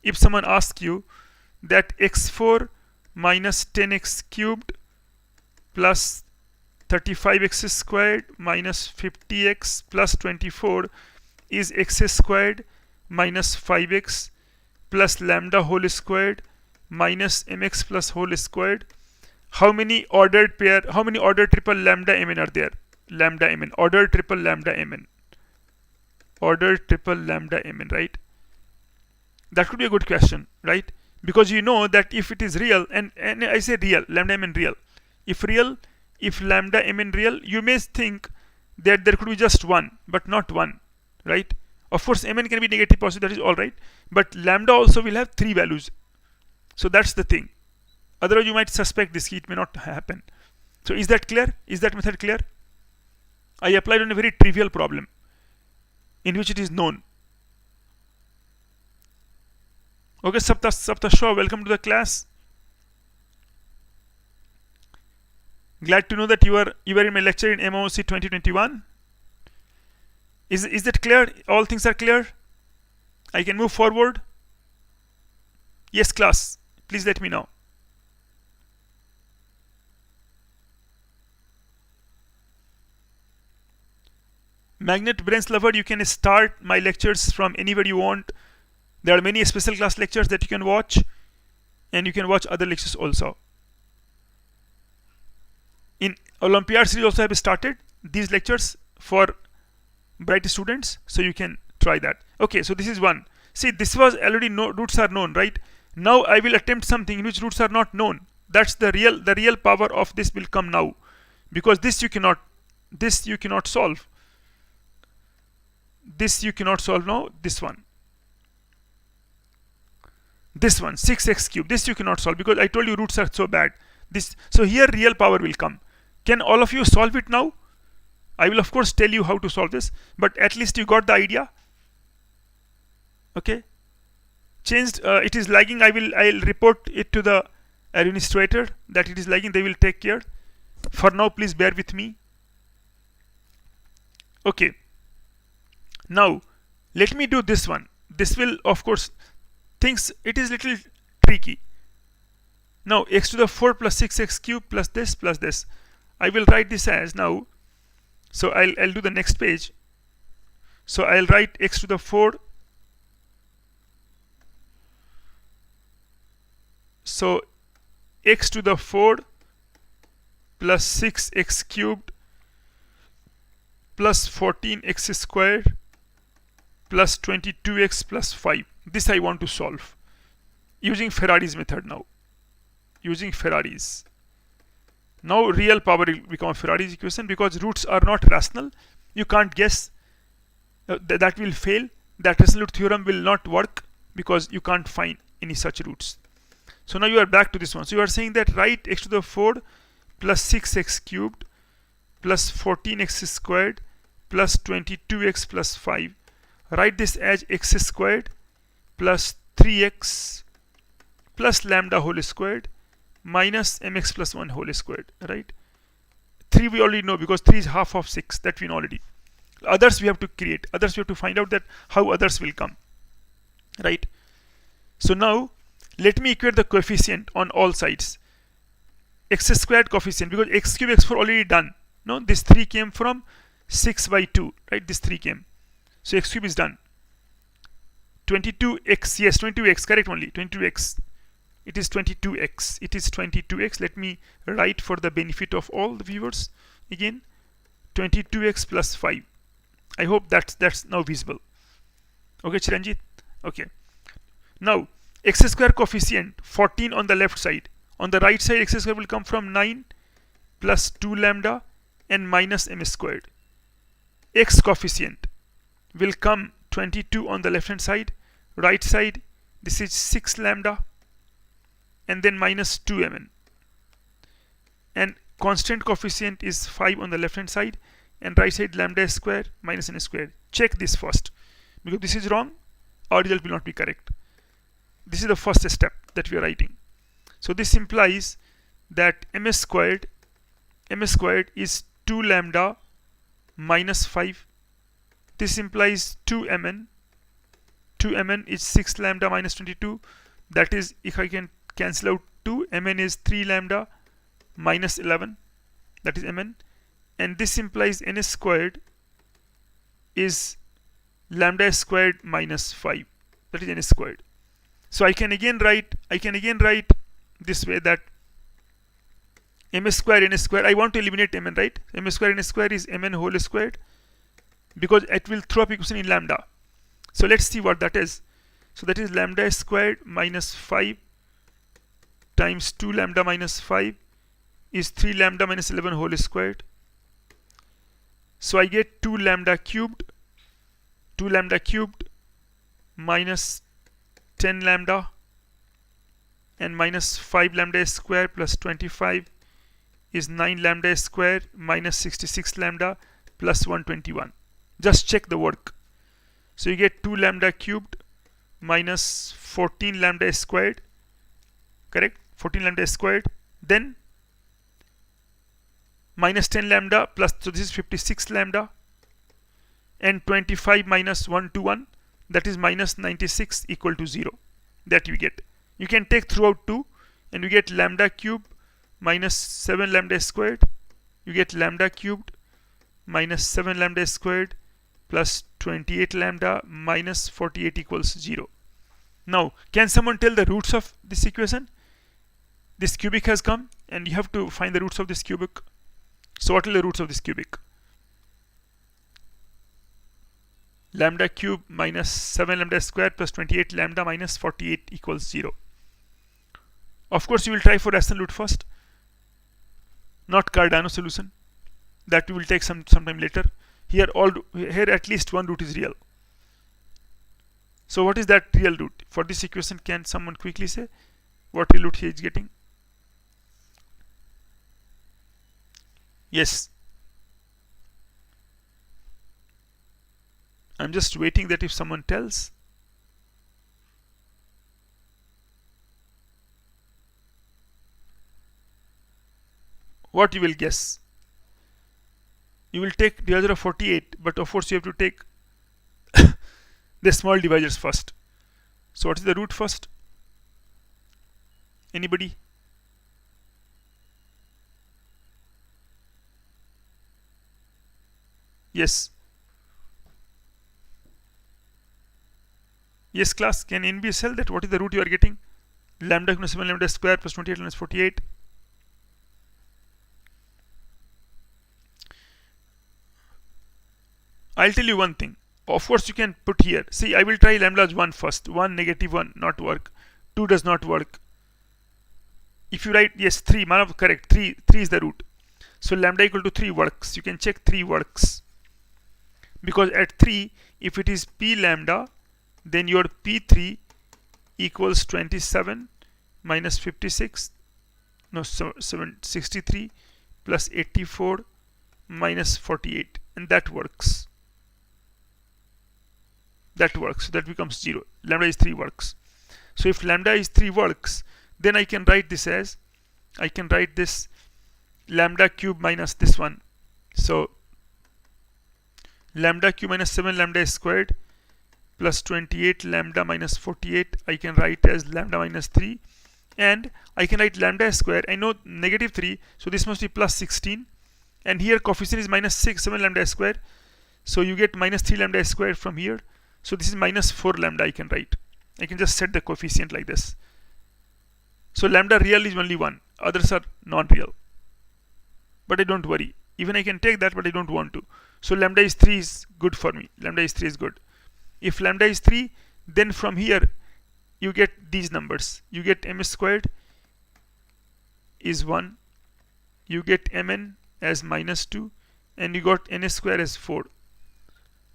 if someone asks you that x4 minus 10x cubed plus 35x squared minus 50x plus 24 is x squared minus 5x plus lambda whole squared minus mx plus whole squared, how many ordered triple lambda mn are there? Lambda mn, ordered triple lambda mn, right? That could be a good question, right? Because you know that if it is real, and I say real, lambda mn real. If lambda mn real, you may think that there could be just one, but not one, right? Of course, mn can be negative, positive, that is all right. But lambda also will have 3 values. So that's the thing. Otherwise, you might suspect this it may not happen. So is that clear? Is that method clear? I applied on a very trivial problem in which it is known. Okay, Sapta Shaw, welcome to the class. Glad to know that you were in my lecture in MOC 2021. Is that clear? All things are clear? I can move forward? Yes, class. Please let me know. Magnet Brains Lover, you can start my lectures from anywhere you want. There are many special class lectures that you can watch, and you can watch other lectures also. In Olympiad series also have started these lectures for bright students, so you can try that. Okay, so this is one. See, this was already roots are known, right? Now I will attempt something in which roots are not known. That's the real power of this will come now, because this you cannot solve. This you cannot solve now. This one 6x cube, this you cannot solve because I told you roots are so bad. So here real power will come. Can all of you solve it now? I will of course tell you how to solve this, but at least you got the idea. Okay, changed. It is lagging. I'll report it to the administrator that it is lagging. They will take care. For now, please bear with me. Okay, now let me do this one. This will of course things, it is little tricky. Now x to the 4 plus 6x cube plus this. I will write this as now. So I'll do the next page. So I'll write x to the 4. So x to the 4 plus 6x cubed plus 14x squared plus 22x plus 5. This I want to solve using Ferrari's method now. Using Ferrari's. Now real power will become a Ferrari's equation because roots are not rational. You can't guess. That will fail. That resolute theorem will not work because you can't find any such roots. So now you are back to this one. So you are saying that write x to the 4 plus 6x cubed plus 14x squared plus 22x plus 5. Write this as x squared plus 3x plus lambda whole squared minus mx plus 1 whole squared, right? 3 we already know because 3 is half of 6, that we know already. Others we have to create. Others we have to find out that how others will come, right? So now let me equate the coefficient on all sides. X squared coefficient, because x cube x4 already done. No, this 3 came from 6 by 2, right? This 3 came. So x cube is done. 22x, yes, 22x, correct only, 22x. It is 22x. It is 22x. Let me write for the benefit of all the viewers again. 22x plus 5. I hope that's now visible. Okay, Chiranjit? Okay. Now, x square coefficient, 14 on the left side. On the right side, x square will come from 9 plus 2 lambda and minus m squared. X coefficient will come 22 on the left hand side. Right side, this is 6 lambda and then minus 2 mn. And constant coefficient is 5 on the left hand side, and right side lambda square minus n square. Check this first, because this is wrong, our result will not be correct. This is the first step that we are writing. So this implies that m squared is 2 lambda minus 5. This implies 2 mn. 2 mn is 6 lambda minus 22. That is, if I can cancel out 2, mn is 3 lambda minus 11. That is mn. And this implies n squared is lambda squared minus 5. That is n squared. So I can again write this way, that m square n square. I want to eliminate mn, right? M square n square is mn whole squared, because it will throw up equation in lambda. So let's see what that is. So that is lambda squared minus 5 times 2 lambda minus 5 is 3 lambda minus 11 whole squared. So I get 2 lambda cubed minus 10 lambda and minus 5 lambda square plus 25 is 9 lambda square minus 66 lambda plus 121. Just check the work. So you get 2 lambda cubed minus 14 lambda squared, correct? 14 lambda squared, then minus 10 lambda plus, so this is 56 lambda, and 25 minus 121, that is minus 96 equal to 0. That you get. You can take throughout 2 and you get lambda cubed minus 7 lambda squared. You get lambda cubed minus 7 lambda squared plus 28 lambda minus 48 equals 0. Now, can someone tell the roots of this equation? This cubic has come and you have to find the roots of this cubic. So what are the roots of this cubic? Lambda cube minus 7 lambda squared plus 28 lambda minus 48 equals 0. Of course, you will try for rational root first, not Cardano solution. That we will take some time later. Here here at least one root is real. So what is that real root for this equation? Can someone quickly say what real root he is getting? Yes, I'm just waiting that if someone tells. What you will guess? You will take divisor of 48, but of course you have to take the small divisors first. So what is the root first? Anybody? Yes. Yes, class. Can NBS tell that what is the root you are getting? Lambda equals 7 lambda square plus 28 minus 48. I'll tell you one thing. Of course, you can put here. See, I will try lambda as 1 first. 1, negative 1, not work. 2 does not work. If you write, yes, 3, Manav, correct. 3 is the root. So lambda equal to 3 works. You can check 3 works. Because at 3, if it is p lambda, then your p3 equals 27 minus 56. No, 63 plus 84 minus 48. And that works. That works. That becomes 0. Lambda is 3 works. So if lambda is 3 works, then I can write this as, I can write this lambda cube minus this one. So lambda cube minus 7 lambda squared plus 28 lambda minus 48 I can write as lambda minus 3, and I can write lambda square. I know negative 3, so this must be plus 16, and here coefficient is minus 7 lambda square, so you get minus 3 lambda square from here. So this is minus 4 lambda I can write. I can just set the coefficient like this. So lambda real is only 1, others are non-real. But I don't worry. Even I can take that, but I don't want to. So lambda is 3 is good for me. Lambda is 3 is good. If lambda is 3, then from here you get these numbers. You get m squared is 1. You get mn as minus 2. And you got n square as 4.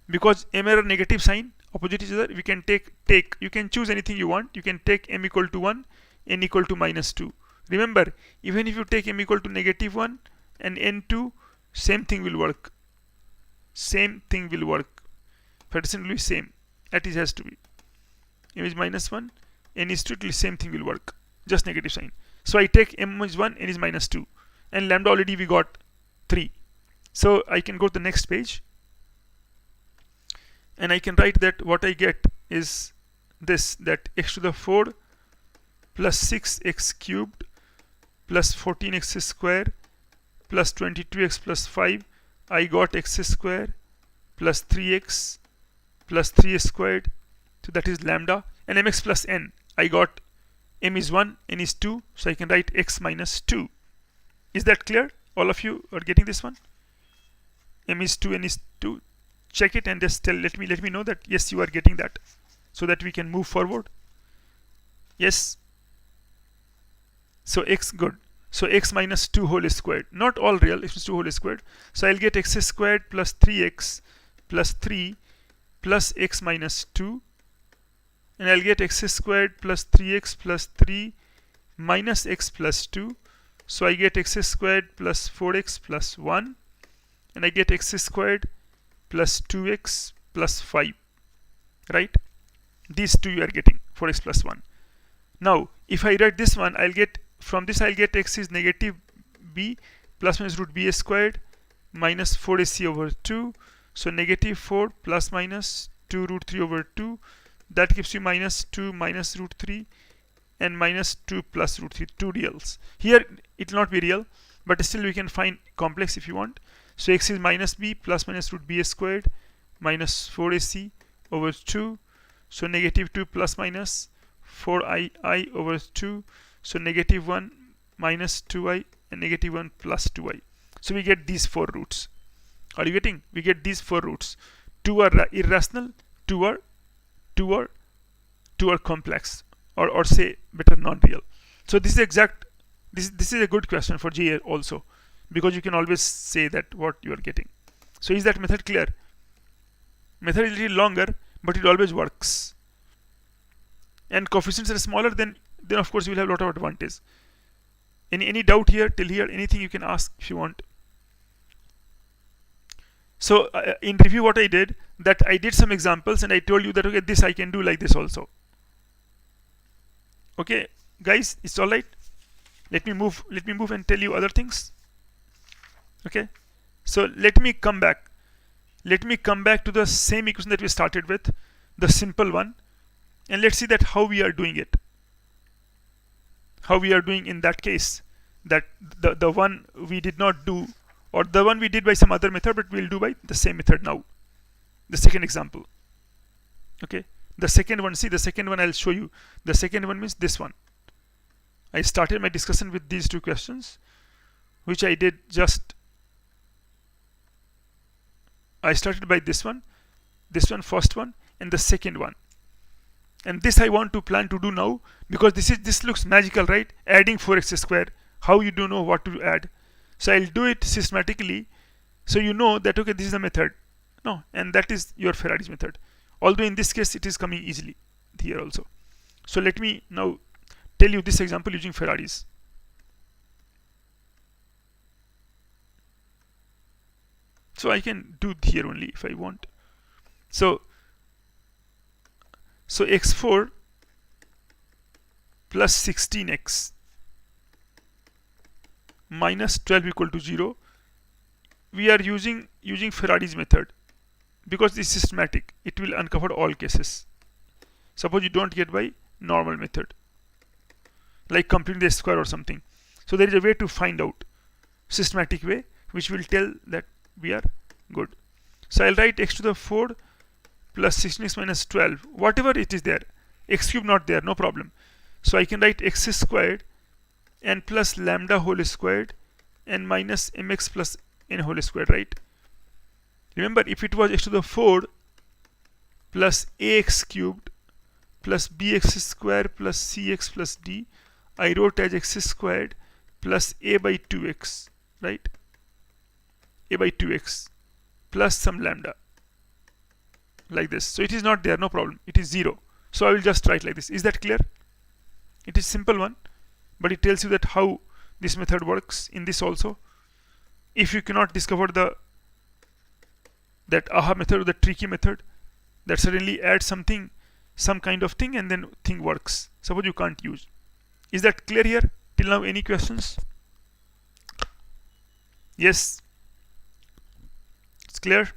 Because m are negative sign, opposite each other, we can take, you can choose anything you want. You can take m equal to 1, n equal to minus 2. Remember, even if you take m equal to negative 1 and n2, same thing will work. Same thing will work. Partition will be same. That is has to be. M is minus 1, n is 2, same thing will work. Just negative sign. So I take m is 1, n is minus 2. And lambda already we got 3. So I can go to the next page. And I can write that what I get is this, that x to the 4 plus 6x cubed plus 14x square plus 22x plus 5. I got x square plus 3x plus 3 squared. So that is lambda. And mx plus n. I got m is 1, n is 2. So I can write x minus 2. Is that clear? All of you are getting this one? M is 2, n is 2. Check it and just let me know that yes, you are getting that, so that we can move forward. Yes. So x, good. So x minus 2 whole squared. Not all real, it's 2 whole squared. So I'll get x squared plus 3x plus 3 plus x minus 2. And I'll get x squared plus 3x plus 3 minus x plus 2. So I get x squared plus 4x plus 1. And I get x squared plus 2x plus 5. Right? These two you are getting, 4x plus 1. Now, if I write this one, I'll get, from this I'll get x is negative b plus minus root b squared minus 4ac over 2. So negative 4 plus minus 2 root 3 over 2. That gives you minus 2 minus root 3 and minus 2 plus root 3, 2 reals. Here it will not be real, but still we can find complex if you want. So x is minus b plus minus root b squared minus 4ac over 2. So negative 2 plus minus 4i over 2. So negative 1 minus 2i and negative 1 plus 2i. So we get these 4 roots. Are you getting? We get these 4 roots. 2 are irrational, 2 are complex, or say better non-real. So this is exact. This is a good question for GA also, because you can always say that what you are getting. So is that method clear? Method is a little longer, but it always works. And coefficients are smaller, then of course you will have a lot of advantage. Any doubt here till here? Anything you can ask if you want. So in review, what I did, that I did some examples and I told you that okay, this I can do like this also. Okay, guys, it's all right. Let me move and tell you other things. Okay, so let me come back to the same equation that we started with, the simple one, and let's see that how we are doing it. How we are doing in that case, that the one we did not do, or the one we did by some other method, but we'll do by the same method now. The second example. Okay, the second one, see the second one I'll show you. The second one means this one. I started my discussion with these two questions, which I did just, I started by this one first one, and the second one. And this I want to plan to do now, because this looks magical, right? Adding 4x square. How you don't know what to add? So I'll do it systematically, so you know that okay, this is the method. No, and that is your Ferrari's method. Although in this case it is coming easily here also. So let me now tell you this example using Ferrari's. So I can do here only if I want. So x4 plus 16x minus 12 equal to 0. We are using Ferrari's method because it's systematic. It will uncover all cases. Suppose you don't get by normal method, like completing the square or something. So there is a way to find out, systematic way, which will tell that we are good. So I'll write x to the 4 plus 16x minus 12, whatever it is there. X cube not there, no problem. So I can write x squared and plus lambda whole squared and minus mx plus n whole squared, right? Remember, if it was x to the 4 plus ax cubed plus bx squared plus cx plus d, I wrote as x squared plus a by 2x, right? A by 2x plus some lambda, like this. So it is not there, no problem. It is 0. So I will just write like this. Is that clear? It is simple one, but it tells you that how this method works in this also. If you cannot discover that aha method or the tricky method that suddenly adds something, some kind of thing, and then thing works. Suppose you can't use. Is that clear here? Till now, any questions? Yes? It's clear?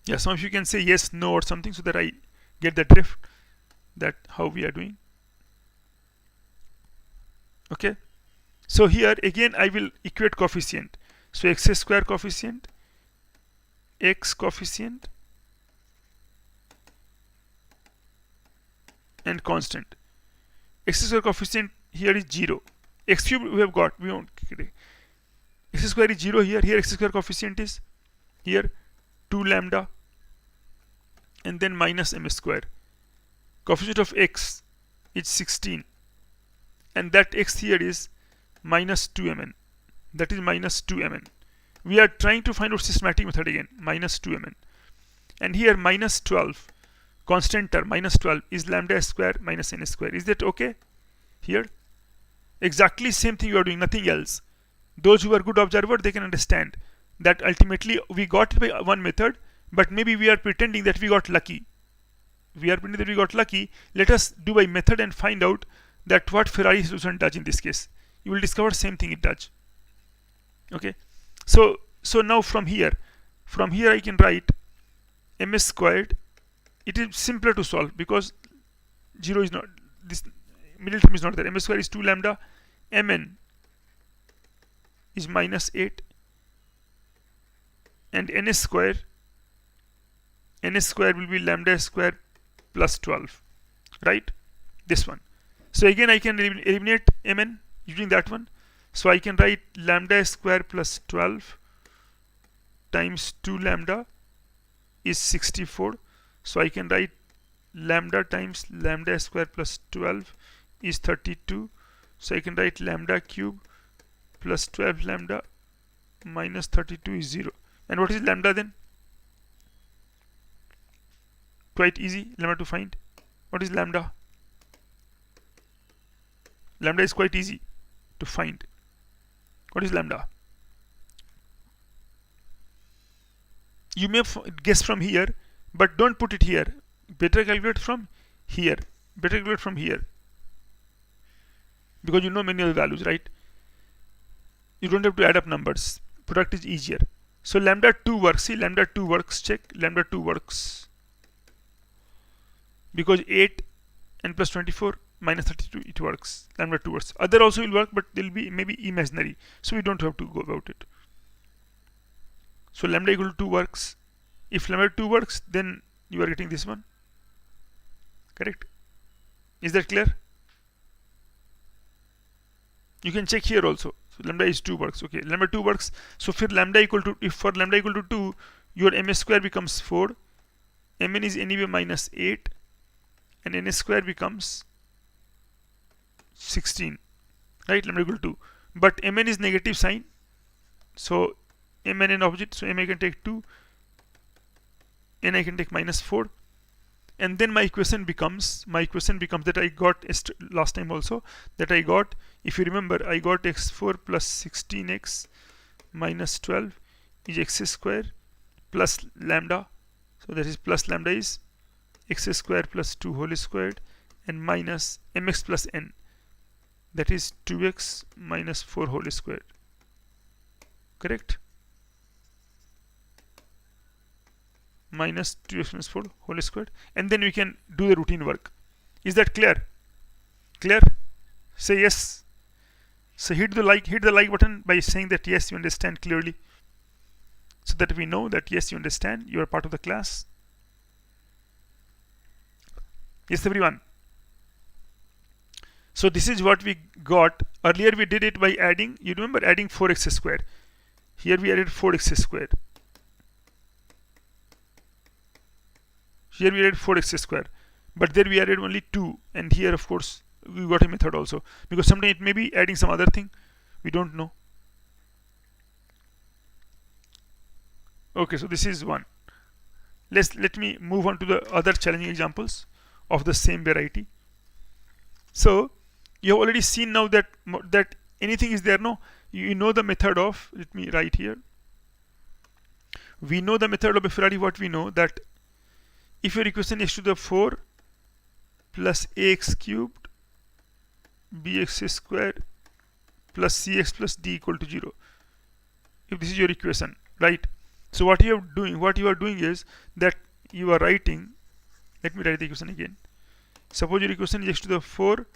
Yeah, some of you can say yes, no, or something, so that I get the drift that how we are doing. Okay, so here again I will equate coefficient. So x square coefficient, x coefficient, and constant. X square coefficient here is 0. X cube we have got, we won't. X square is 0 here. Here x square coefficient is here 2 lambda and then minus m square. Coefficient of x is 16, and that x here is minus 2mn. That is minus 2mn. We are trying to find out systematic method again, minus 2mn. And here minus 12, constant term, minus 12 is lambda square minus n square. Is that okay? Here, exactly same thing you are doing, nothing else. Those who are good observer, they can understand that ultimately we got it by one method, but maybe we are pretending that we got lucky. Let us do by method and find out that what Ferrari solution does in this case. You will discover same thing it does. Okay, so now from here I can write m squared. It is simpler to solve because 0 is not, this middle term is not there. M squared is 2 lambda, mn is minus 8, and n square will be lambda square plus 12, right? This one. So again I can eliminate mn using that one. So I can write lambda square plus 12 times 2 lambda is 64. So I can write lambda times lambda square plus 12 is 32. So I can write lambda cube plus 12 lambda minus 32 is 0. And what is lambda then? Quite easy lambda to find. What is lambda? Lambda is quite easy to find. What is lambda? You may guess from here, but don't put it here. Better calculate from here. Better calculate from here. Because you know many of the values, right? You don't have to add up numbers. Product is easier. So lambda 2 works. See, lambda 2 works. Check. Lambda 2 works. Because 8 and plus 24 minus 32, it works. Lambda 2 works. Other also will work, but they'll be maybe imaginary. So we don't have to go about it. So lambda equal to 2 works. If lambda 2 works, then you are getting this one. Correct? Is that clear? You can check here also. So lambda is 2 works. Okay, lambda 2 works. So for lambda equal to, if for lambda equal to 2, your ms square becomes 4. Mn is anyway minus 8. And ns square becomes 16. Right? Lambda equal to 2. But mn is negative sign. So mn and opposite. So m I can take 2. N I can take minus 4. And then my equation becomes that I got last time also, that I got, if you remember, I got x4 plus 16x minus 12 is x square plus lambda. So that is plus lambda is x square plus 2 whole squared and minus mx plus n, that is 2x minus 4 whole squared. Correct? Minus 2x minus 4 whole squared, and then we can do the routine work. Is that clear? Clear? Say yes. So hit the like button by saying that yes, you understand clearly, so that we know that yes, you understand, you are part of the class. Yes, everyone. So this is what we got. Earlier we did it by adding, you remember, adding 4x squared. Here we added 4x squared. Here we added 4x squared, but there we added only 2, and here of course we got a method also, because sometimes it may be adding some other thing, we don't know. Okay, so this is one. Let me move on to the other challenging examples of the same variety. So you have already seen now that anything is there. No, you know the method of, let me write here, we know the method of a Ferrari. What we know, that if your equation is to the 4 plus ax cubed bx squared plus cx plus d equal to 0, if this is your equation, right? So what you are doing is that you are writing, let me write the equation again. Suppose your equation is x to the 4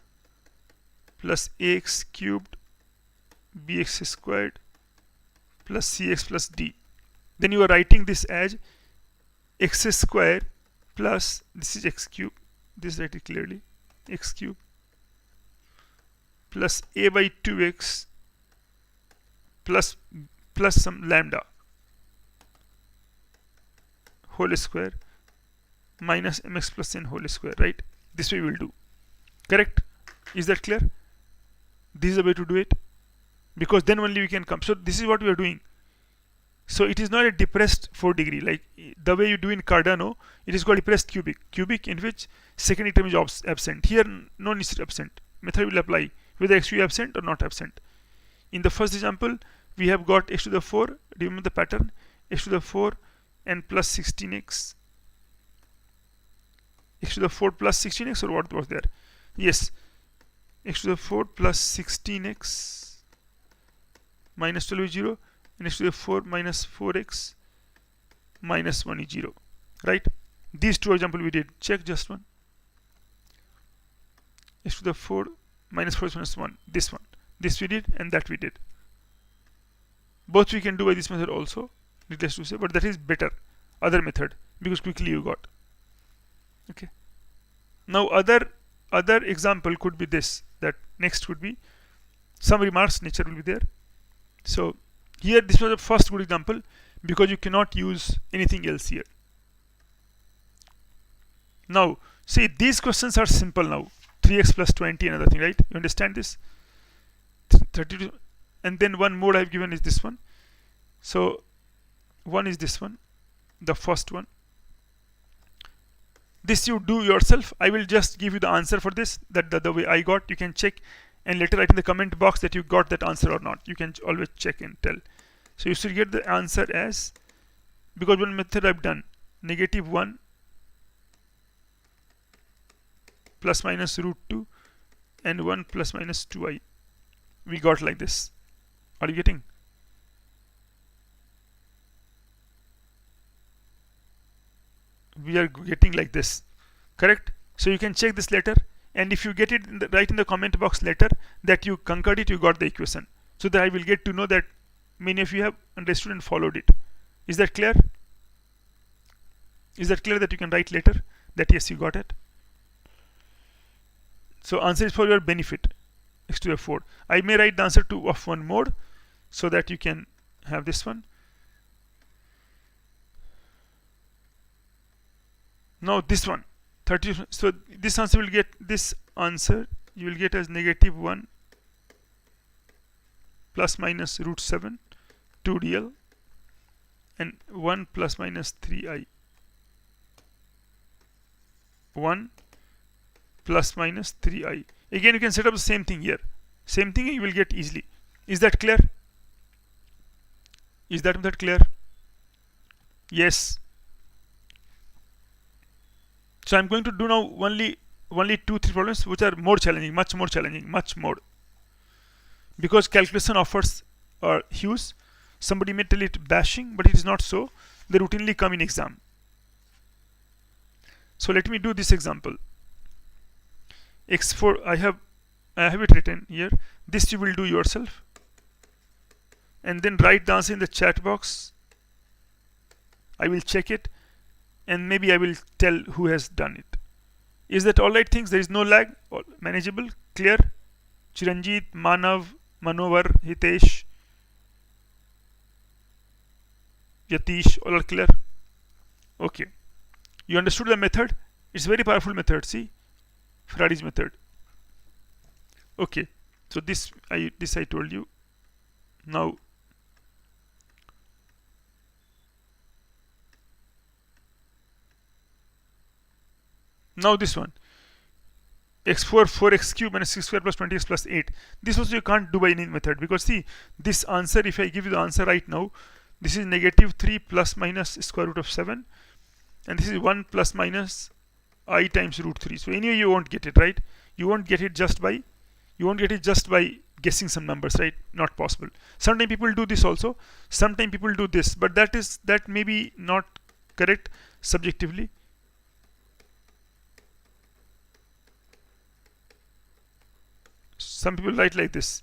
plus ax cubed bx squared plus cx plus d. Then you are writing this as x squared plus, this is x cube, this write it clearly, x cube plus a by 2x plus some lambda whole square minus mx plus n whole square, right? This way we will do. Correct? Is that clear? This is the way to do it, because then only we can come. So this is what we are doing. So it is not a depressed 4 degree like the way you do in Cardano. It is called depressed cubic, in which second term is absent. Here no need to absent. Method will apply whether x is absent or not absent. In the first example, we have got x to the 4. Remember the pattern: x to the 4 and plus 16x. X to the 4 plus 16x, or what was there? Yes, x to the 4 plus 16x minus 12 is 0. And x to the 4 minus 4x minus 1 is 0, right? These two examples we did. Check just one. X to the 4 minus 4 minus 1. This one. This we did, and that we did. Both we can do by this method also, needless to say, but that is better. Other method, because quickly you got. Okay. Now other example could be this. That next could be some remarks nature will be there. So here this was the first good example, because you cannot use anything else here. Now see, these questions are simple now. 3x plus 20, another thing, right? You understand this? 32, and then one more I have given is this one. So one is this one, the first one. This you do yourself. I will just give you the answer for this, that the way I got. You can check and later write in the comment box that you got that answer or not. You can always check and tell. So you should get the answer as, because one method I've done, -1 plus minus root 2 and 1 plus minus 2i. We got like this. Are you getting? We are getting like this, correct? So you can check this later, and if you get it write in the comment box later that you conquered it, you got the equation, so that I will get to know that many of you have understood and followed it. Is that clear? Is that clear that you can write later that yes, you got it? So answer is for your benefit, x to the 4. I may write the answer to of one more so that you can have this one. Now this one, 30. So this answer will get, this answer you will get as -1 plus minus root 7 2dl and 1 plus minus 3i. 1 plus minus 3i. Again, you can set up the same thing here. Same thing you will get easily. Is that clear? Is that clear? Yes. So I'm going to do now only 2-3 problems which are more challenging, much more. Because calculation offers are huge. Somebody may tell it bashing, but it is not so. They routinely come in exam. So let me do this example. x4, I have it written here. This you will do yourself, and then write the answer in the chat box. I will check it, and maybe I will tell who has done it. Is that all right things? There is no lag, manageable, clear? Chiranjit, Manav, Manovar, Hitesh, Yatish, all are clear? Okay. You understood the method? It's a very powerful method. See, Ferrari's method. Okay. So this I told you. Now this one, x4 4x cube minus 6 square plus 20x plus 8. This also you can't do by any method, because see, this answer, if I give you the answer right now, this is -3 plus minus square root of 7, and this is 1 plus minus I times root 3. So anyway you won't get it, right? You won't get it just by guessing some numbers, right? Not possible. Sometimes people do this also, sometimes people do this, but that may be not correct subjectively. Some people write like this,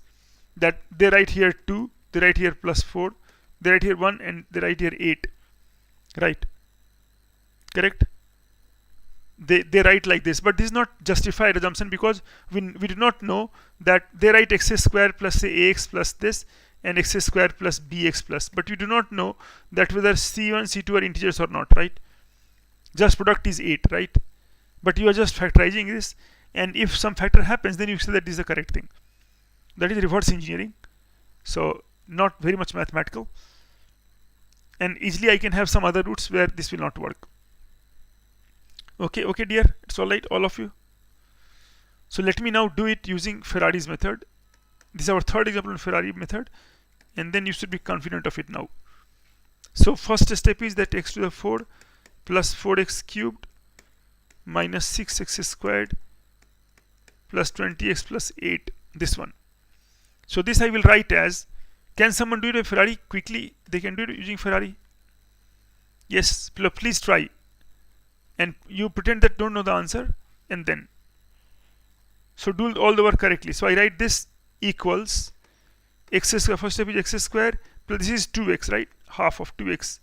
that they write here 2, they write here plus 4, they write here 1, and they write here 8, right? Correct? They write like this, but this is not justified assumption, because we do not know that they write x square plus say ax plus this and x square plus bx plus, but you do not know that whether c1 c2 are integers or not, right? Just product is 8, right? But you are just factorizing this, and if some factor happens, then you say that this is the correct thing. That is reverse engineering, so not very much mathematical, and easily I can have some other roots where this will not work. Okay dear, it's all right, all of you. So let me now do it using Ferrari's method. This is our third example in Ferrari method, and then you should be confident of it now. So first step is that x to the 4 plus 4x cubed minus 6x squared plus 20x plus 8, this one. So this I will write as, can someone do it with Ferrari quickly? They can do it using Ferrari. Yes, please try. And you pretend that don't know the answer, and then. So do all the work correctly. So I write this equals x square, first step is x square, plus this is 2x, right? Half of 2x.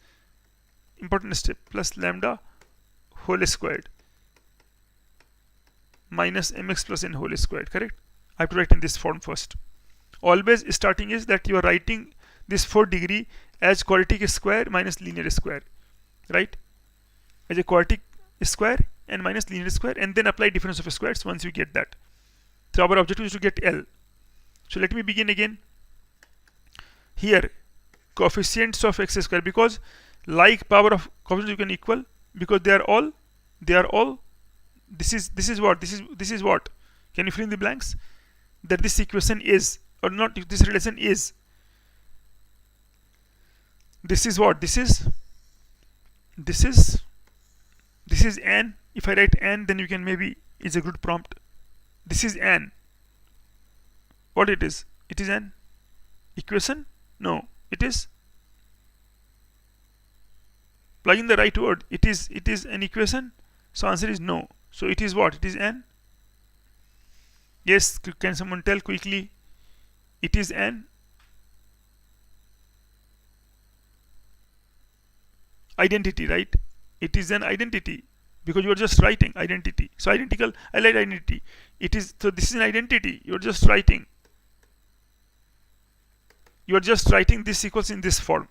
Important step, plus lambda whole squared minus mx plus n whole squared, correct? I have to write in this form first. Always starting is that you are writing this 4 degree as quadratic square minus linear square, right? As a quadratic square and minus linear square, and then apply difference of squares once you get that. So our objective is to get L. So let me begin again. Here coefficients of x square, because like power of coefficients you can equal, because they are all this is what, can you fill in the blanks, that this equation is, or not, this relation is, this is what, this is n. If I write n, then you can, maybe it's a good prompt. This is n. What it is an equation? No, it is, plug in the right word, it is an equation. So answer is no. So it is what? It is n. Yes, can someone tell quickly? It is an identity, right? It is an identity, because you are just writing identity. So identical, I like identity. It is, so this is an identity. You are just writing. You are just writing this equals in this form,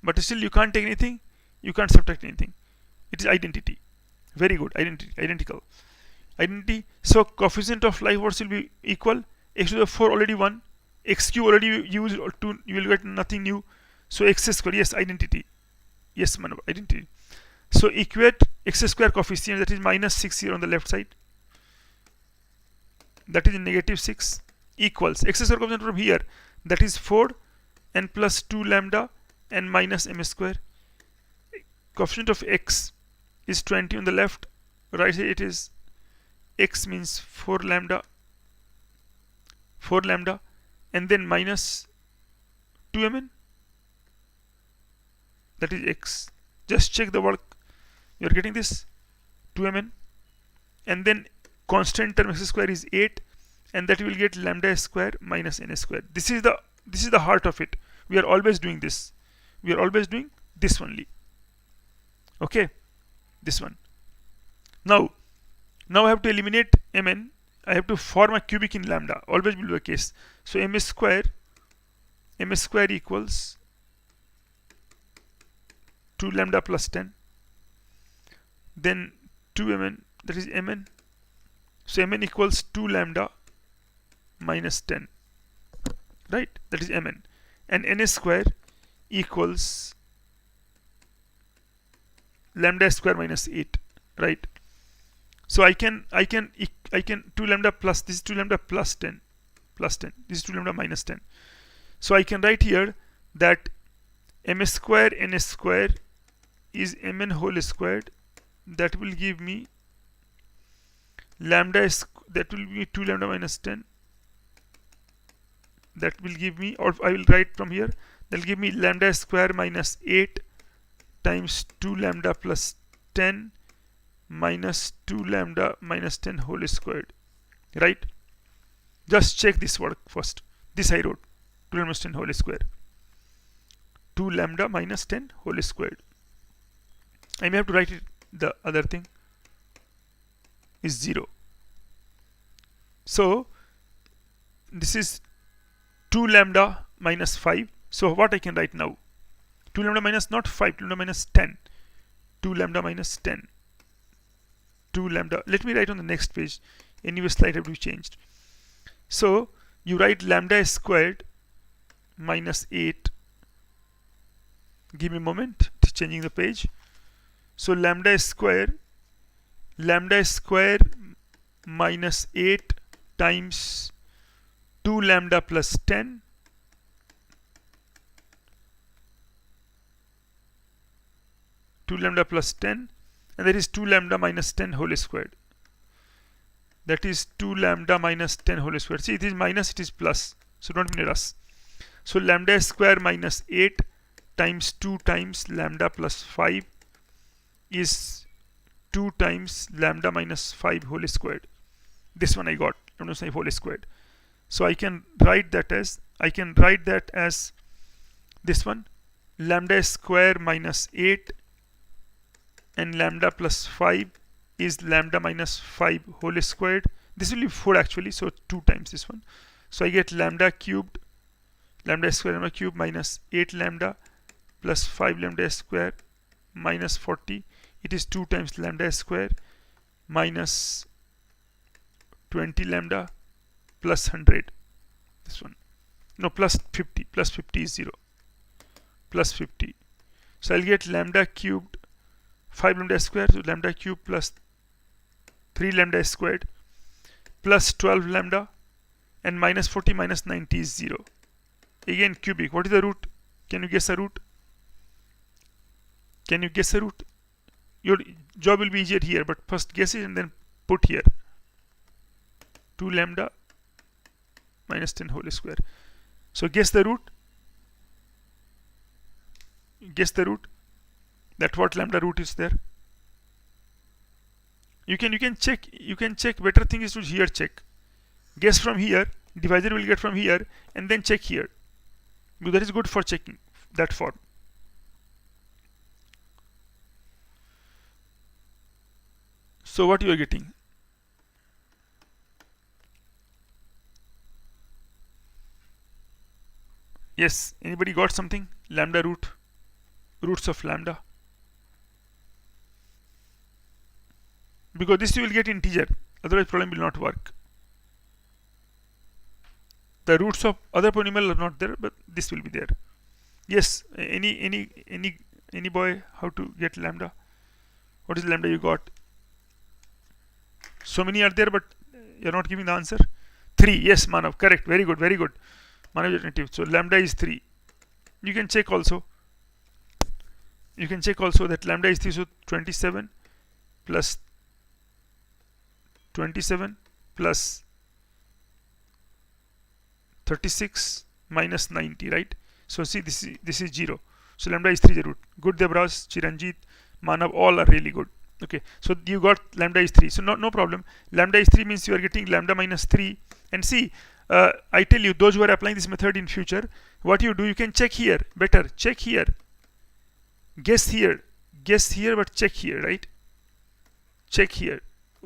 but still you can't take anything. You can't subtract anything. It is identity. Very good. Identity, identical, identity. So coefficient of live words will be equal. X to the 4 already 1. X cube already used 2. You will get nothing new. So x square. Yes, identity. Yes, identity. So equate x square coefficient, that is -6 here on the left side. That is -6 equals x square coefficient from here. That is 4 n plus 2 lambda and minus m square. Coefficient of x is 20 on the left. Right side it is x means 4 lambda, and then minus 2mn. That is x. Just check the work. You are getting this? 2mn. And then constant term x square is 8, and that you will get lambda square minus n square. This is the heart of it. We are always doing this. We are always doing this only. Okay, this one. Now I have to eliminate mn. I have to form a cubic in lambda. Always will be the case. So m square equals 2 lambda plus 10. Then 2mn, that is mn. So mn equals 2 lambda minus 10. Right? That is mn. And n square equals lambda square minus 8. Right? So I can 2 lambda plus, this is 2 lambda plus 10. This is 2 lambda minus 10. So I can write here that m square n square is mn whole squared. That will give me lambda, that will be 2 lambda minus 10. That will give me, or I will write from here, that will give me lambda square minus 8 times 2 lambda plus 10 minus 2 lambda minus 10 whole squared. Right? Just check this work first. This I wrote, 2 lambda minus 10 whole square. 2 lambda minus 10 whole squared. I may have to write it, the other thing is 0. So this is 2 lambda minus 5. So what I can write now? 2 lambda minus not 5, 2 lambda minus 10. 2 lambda minus 10. 2 lambda. Let me write on the next page. Anyway, slide have to be changed. So you write lambda squared minus 8. Give me a moment to changing the page. So lambda square minus 8 times 2 lambda plus 10 and that is 2 lambda minus 10 whole squared. That is 2 lambda minus 10 whole squared. See, it is minus, it is plus, so don't be us. So lambda square minus 8 times 2 times lambda plus 5 is 2 times lambda minus 5 whole squared. This one I got, lambda minus 5 whole squared. So I can write that as, this one, lambda square minus 8 and lambda plus 5 is lambda minus 5 whole squared. This will be 4 actually, so 2 times this one. So I get lambda cubed, lambda square lambda cube minus 8 lambda plus 5 lambda square minus 40. It is 2 times lambda square minus 20 lambda plus 100. This one. No, plus 50. Plus 50 is 0. plus 50. So I'll get lambda cubed 5 lambda square, so lambda cubed plus 3 lambda squared plus 12 lambda, and minus 40 minus 90 is 0. Again cubic. What is the root? Can you guess a root? Can you guess a root? Your job will be easier here, but first guess it and then put here 2 lambda minus 10 whole square. So guess the root. Guess the root. That what lambda root is there. You can check. You can check. Better thing is to here check. Guess from here. Divisor will get from here, and then check here. Because that is good for checking that form. So what you are getting? Yes, anybody got something? Lambda root, roots of lambda. Because this you will get integer, otherwise problem will not work. The roots of other polynomial are not there, but this will be there. Yes, any boy, how to get lambda? What is lambda you got? So many are there, but you're not giving the answer. 3. Yes, Manav, correct. Very good, very good. Manav alternative. So lambda is 3. You can check also. You can check also that lambda is 3. So 27 plus 27 plus 36 minus 90, right? So see, this is 0. So lambda is 3 the root. Good, Debras, Chiranjit, Manav, all are really good. Okay, so you got lambda is 3. So no problem. Lambda is 3 means you are getting lambda minus 3. And see, I tell you, those who are applying this method in future, what you do, you can check here. Better check here. Guess here. Guess here, but check here, right? Check here.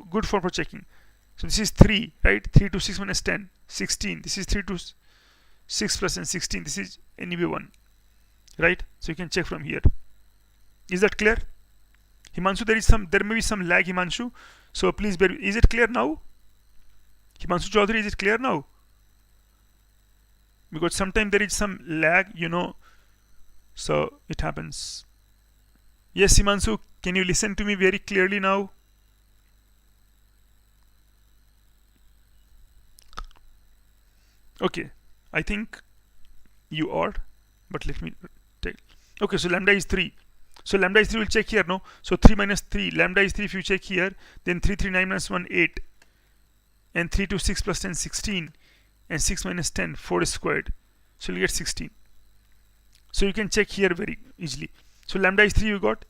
Good for checking. So this is 3, right? 3 to 6 minus 10, 16. This is 3 to 6 plus and 16. This is anyway 1, right? So you can check from here. Is that clear? Himanshu, there may be some lag, Himanshu. So please bear. Is it clear now? Himanshu Chaudhary, is it clear now? Because sometimes there is some lag, you know. So it happens. Yes, Himanshu, can you listen to me very clearly now? Okay, I think you are, but let me take. Okay, so lambda is 3. So lambda is 3, we'll check here, no? So 3 minus 3, lambda is 3 if you check here, then 3, 3, 9 minus 1, 8. And 3 to 6 plus 10, 16. And 6 minus 10, 4 squared. So you'll get 16. So you can check here very easily. So lambda is 3 you got,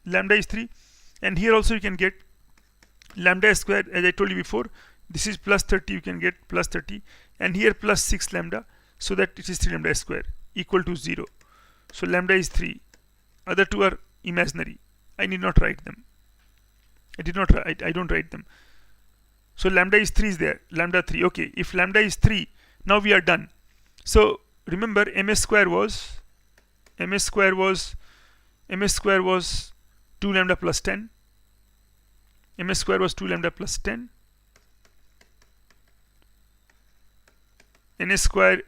lambda is 3. And here also you can get lambda squared, as I told you before. This is plus 30, you can get plus 30. And here plus 6 lambda, so that it is 3 lambda square equal to 0. So lambda is 3. Other two are imaginary. I need not write them. I don't write them. So lambda is 3 is there. Lambda 3. Okay, if lambda is 3, now we are done. So remember, ms square was 2 lambda plus 10. ms square was 2 lambda plus 10. ns square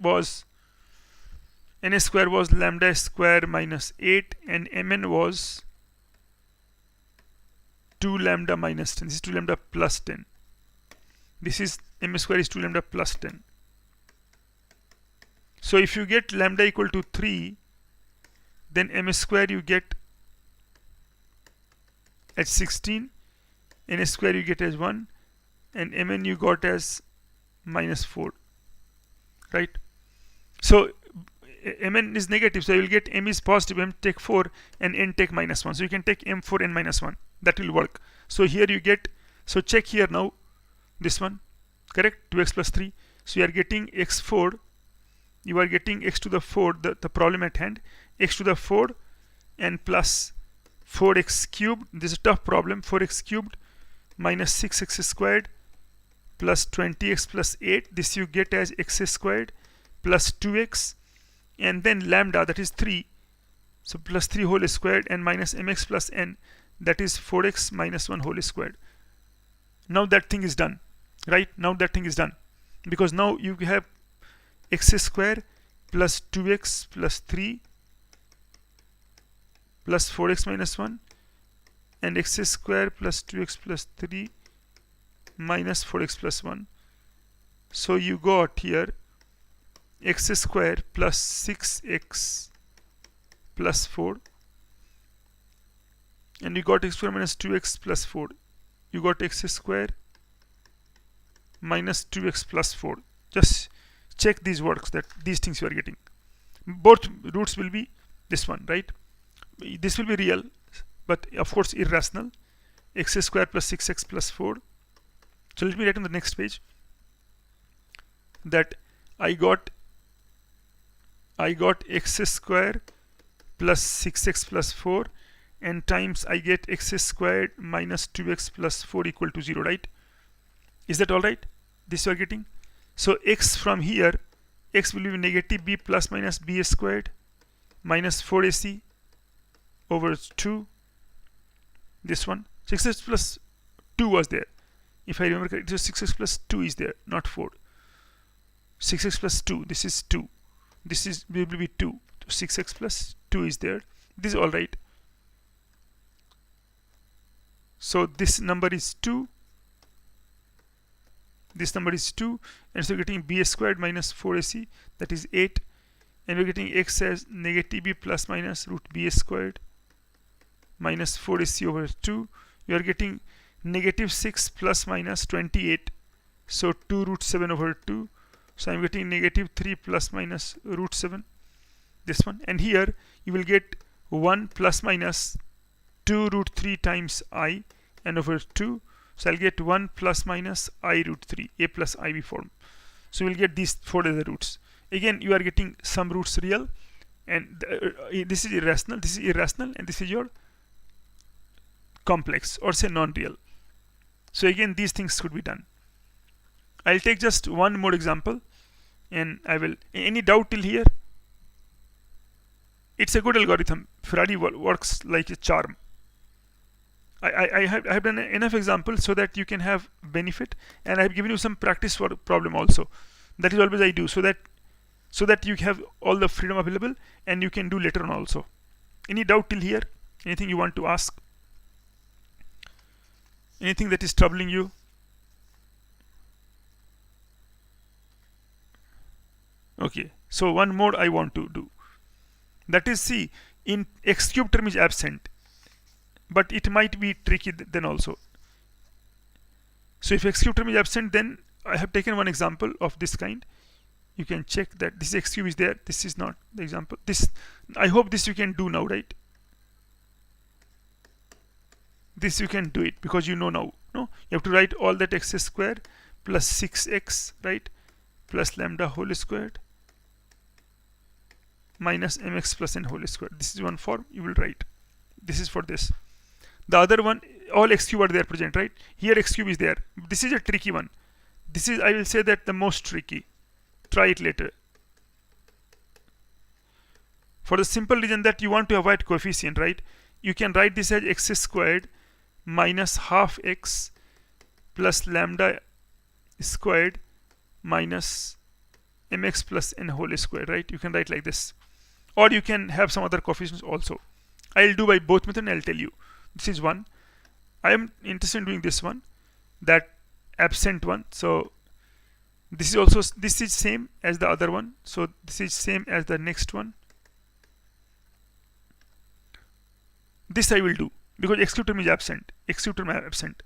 was lambda square minus 8, and mn was 2 lambda minus 10. This is 2 lambda plus 10. This is ms square is 2 lambda plus 10. So if you get lambda equal to 3, then ms square you get at 16, ns square you get as 1, and mn you got as minus 4. Right? So mn is negative, so you will get m is positive, m take 4, and n take minus 1. So you can take m4 n minus 1. That will work. So here you get, so check here now, this one, correct? 2x plus 3. So you are getting x4, you are getting x to the 4, the problem at hand, x to the 4 and plus 4x cubed. This is a tough problem. 4x cubed minus 6x squared plus 20x plus 8. This you get as x squared plus 2x, and then lambda, that is 3. So plus 3 whole squared and minus mx plus n, that is 4x minus 1 whole squared. Now that thing is done, right? Now that thing is done, because now you have x squared plus 2x plus 3 plus 4x minus 1 and x square plus 2x plus 3 minus 4x plus 1. So you got here x square plus 6x plus 4, and you got x square minus 2x plus 4. You got x square minus 2x plus 4. Just check these works, that these things you are getting. Both roots will be this one, right? This will be real, but of course irrational. X square plus 6x plus 4. So let me write on the next page that I got x square plus 6x plus 4 and times I get x squared minus 2x plus 4 equal to 0, right? Is that all right? This you are getting. So x from here, x will be negative b plus minus b squared minus 4ac over 2. This one, 6x plus 2 was there. If I remember correctly, 6x plus 2 is there, not 4. 6x plus 2, this is 2. This is will be 2. So 6x plus 2 is there. This is all right. So this number is 2. This number is 2. And so we're getting b squared minus 4ac, that is 8. And we're getting x as negative b plus minus root b squared minus 4ac over 2. You are getting negative 6 plus minus 28. So 2 root 7 over 2. So I'm getting negative 3 plus minus root 7. This one. And here you will get 1 plus minus 2 root 3 times I and over 2. So I'll get 1 plus minus I root 3, a plus ib form. So we'll get these 4 other roots. Again, you are getting some roots real, and this is irrational, this is irrational, and this is your complex, or say non-real. So again, these things could be done. I'll take just one more example, and I will. Any doubt till here? It's a good algorithm. Ferrari works like a charm. I have done enough examples so that you can have benefit, and I have given you some practice for problem also. That is always I do, so that you have all the freedom available and you can do later on also. Any doubt till here? Anything you want to ask? Anything that is troubling you? Okay, so one more I want to do. That is, see, in x cube term is absent, but it might be tricky then also. So if x cube term is absent, then I have taken one example of this kind. You can check that this x cube is there, this is not the example. This, I hope this you can do now, right? This you can do it because you know now. No, you have to write all that x squared plus 6x, right, plus lambda whole squared minus mx plus n whole squared. This is one form you will write. This is for this. The other one, all x cube are there present, right? Here x cube is there. This is a tricky one. This is, I will say, that the most tricky. Try it later. For the simple reason that you want to avoid coefficient, right? You can write this as x squared minus half x plus lambda squared minus mx plus n whole squared, right? You can write like this. Or you can have some other coefficients also. I'll do by both methods and I'll tell you. This is one. I am interested in doing this one, that absent one. So this is also, this is same as the other one. So this is same as the next one. This I will do because x cube term is absent. X cube term is absent.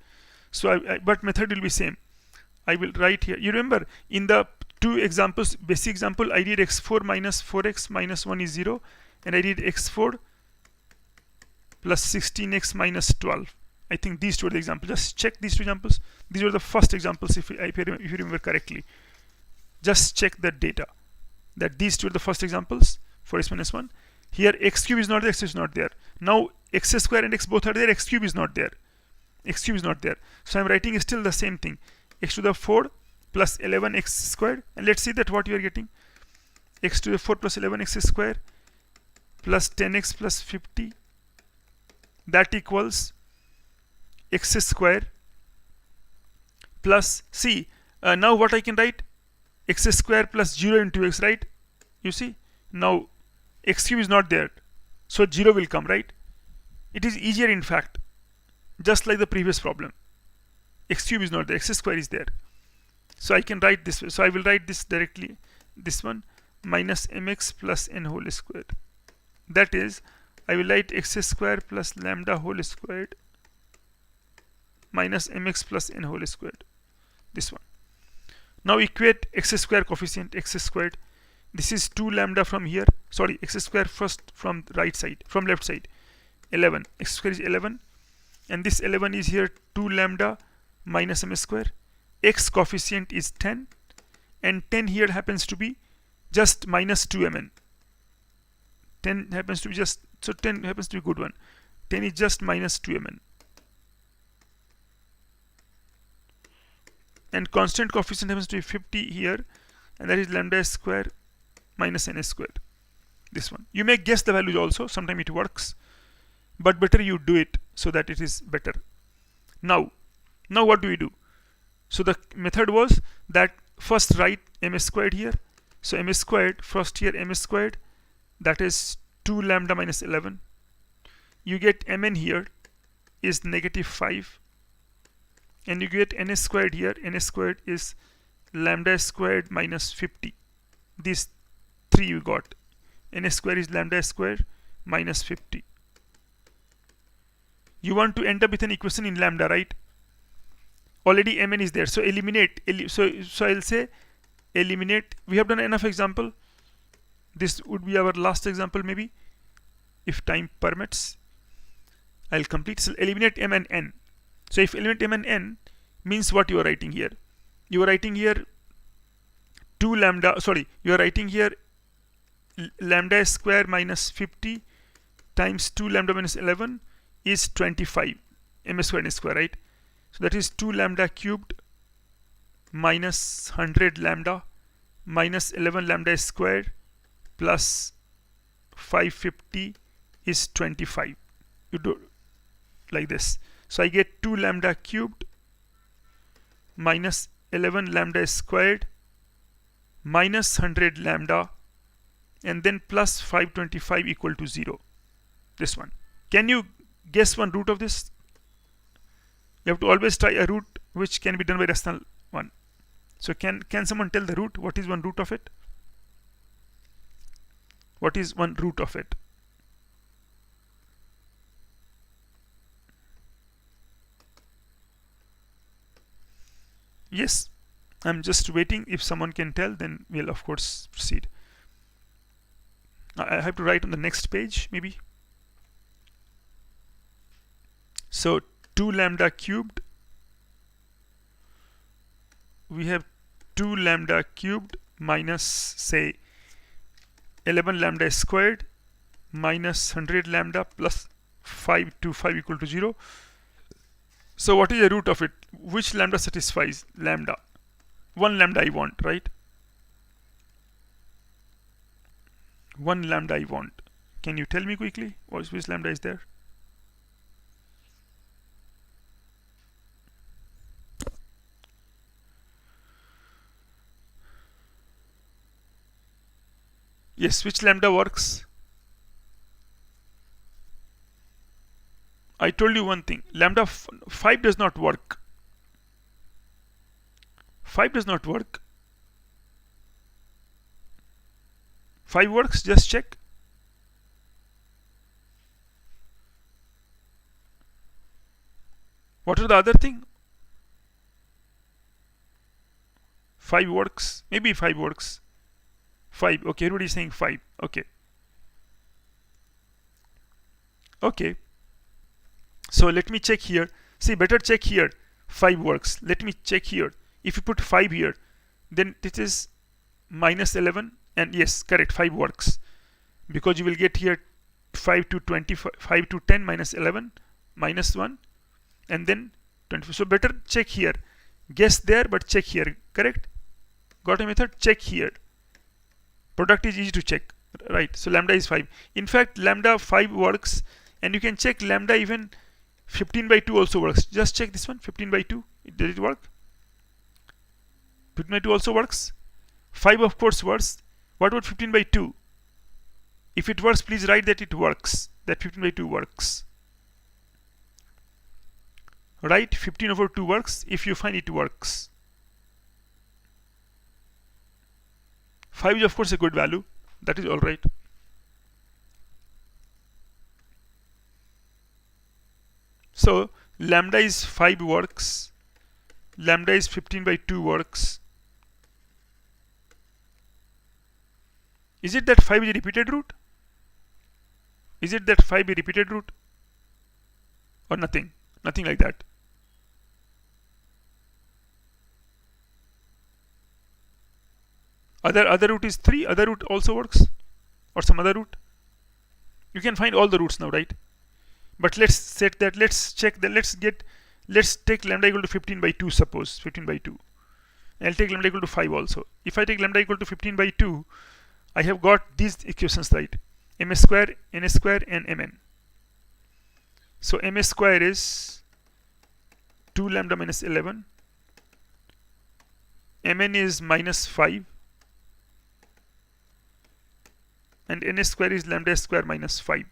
So but method will be same. I will write here. You remember in the two examples, basic example, I did x4 minus 4x minus 1 is 0, and I did x4 plus 16x minus 12. I think these two are the examples. Just check these two examples. These were the first examples, if you remember correctly. Just check the data. That these two are the first examples for x minus 1. Here x cube is not there, x is not there. Now x square and x both are there, x cube is not there. X cube is not there. So I'm writing still the same thing. X to the 4 plus 11x squared. And let's see that what you are getting. X to the 4 plus 11x squared plus 10x plus 50. That equals x square plus, see, now what I can write? X square plus 0 into x, right? You see, now x cube is not there, so 0 will come, right? It is easier in fact, just like the previous problem. X cube is not there, x square is there. So I can write this way. So I will write this directly, this one, minus mx plus n whole squared. That is, I will write x square plus lambda whole squared minus mx plus n whole squared. This one. Now equate x square coefficient, x squared. This is 2 lambda from here. Sorry, x square first from right side, from left side. 11. X square is 11. And this 11 is here 2 lambda minus m square. X coefficient is 10. And 10 here happens to be just minus 2mn. 10 happens to be just, so 10 happens to be a good one. 10 is just minus 2mn. And constant coefficient happens to be 50 here, and that is lambda square minus n squared. This one. You may guess the values also, sometimes it works, but better you do it so that it is better. Now what do we do? So the method was that first write m squared here. So m squared, first here m squared, that is 2 lambda minus 11. You get mn here is negative 5. And you get n squared here. N squared is lambda squared minus 50. These three you got. N squared is lambda squared minus 50. You want to end up with an equation in lambda, right? Already mn is there. So eliminate. So I'll say eliminate. We have done enough example. This would be our last example maybe. If time permits, I'll complete. So eliminate m and n. So if eliminate m and n means what you are writing here? You are writing here 2 lambda, sorry, you are writing here lambda square minus 50 times 2 lambda minus 11 is 25. M square n square, right? So that is 2 lambda cubed minus 100 lambda minus 11 lambda squared plus 550 is 25. You do like this. So I get 2 lambda cubed minus 11 lambda squared minus 100 lambda and then plus 525 equal to 0. This one. Can you guess one root of this? You have to always try a root which can be done by rational one. So can someone tell the root? What is one root of it? What is one root of it? Yes, I'm just waiting. If someone can tell, then we'll of course proceed. I have to write on the next page maybe. So 2 lambda cubed, we have 2 lambda cubed minus say 11 lambda squared minus 100 lambda plus 525 equal to 0. So what is the root of it? Which lambda satisfies lambda? 1 lambda I want, right? 1 lambda I want. Can you tell me quickly which lambda is there? Yes, which lambda works? I told you one thing. Lambda 5 does not work. 5 does not work. 5 works, just check. What are the other thing? 5 works. Maybe 5 works. 5. Okay, everybody is saying 5. Okay. Okay. So let me check here. See, better check here. 5 works. Let me check here. If you put 5 here, then this is minus 11. And yes, correct. 5 works. Because you will get here 5 to 25, 5 to 10 minus 11 minus 1 and then 25. So better check here. Guess there, but check here. Correct? Got a method? Check here. Product is easy to check. Right. So lambda is 5. In fact, lambda 5 works. And you can check lambda even 15 by 2 also works. Just check this one. 15 by 2. Did it work? 15 by 2 also works. 5 of course works. What about 15 by 2? If it works, please write that it works. That 15 by 2 works. right? 15 over 2 works if you find it works. 5 is of course a good value. That is alright. So lambda is 5 works. Lambda is 15 by 2 works. Is it that 5 is a repeated root? Is it that 5 is a repeated root? Or nothing? Nothing like that. Other root is 3. Other root also works, or some other root. You can find all the roots now, right? But let's set that. Let's check that. Let's take lambda equal to 15 by 2. Suppose 15 by 2. I'll take lambda equal to 5 also. If I take lambda equal to 15 by 2, I have got these equations, right? M square, n square, and mn. So m square is 2 lambda minus 11. Mn is minus 5. And n square is lambda square minus 5.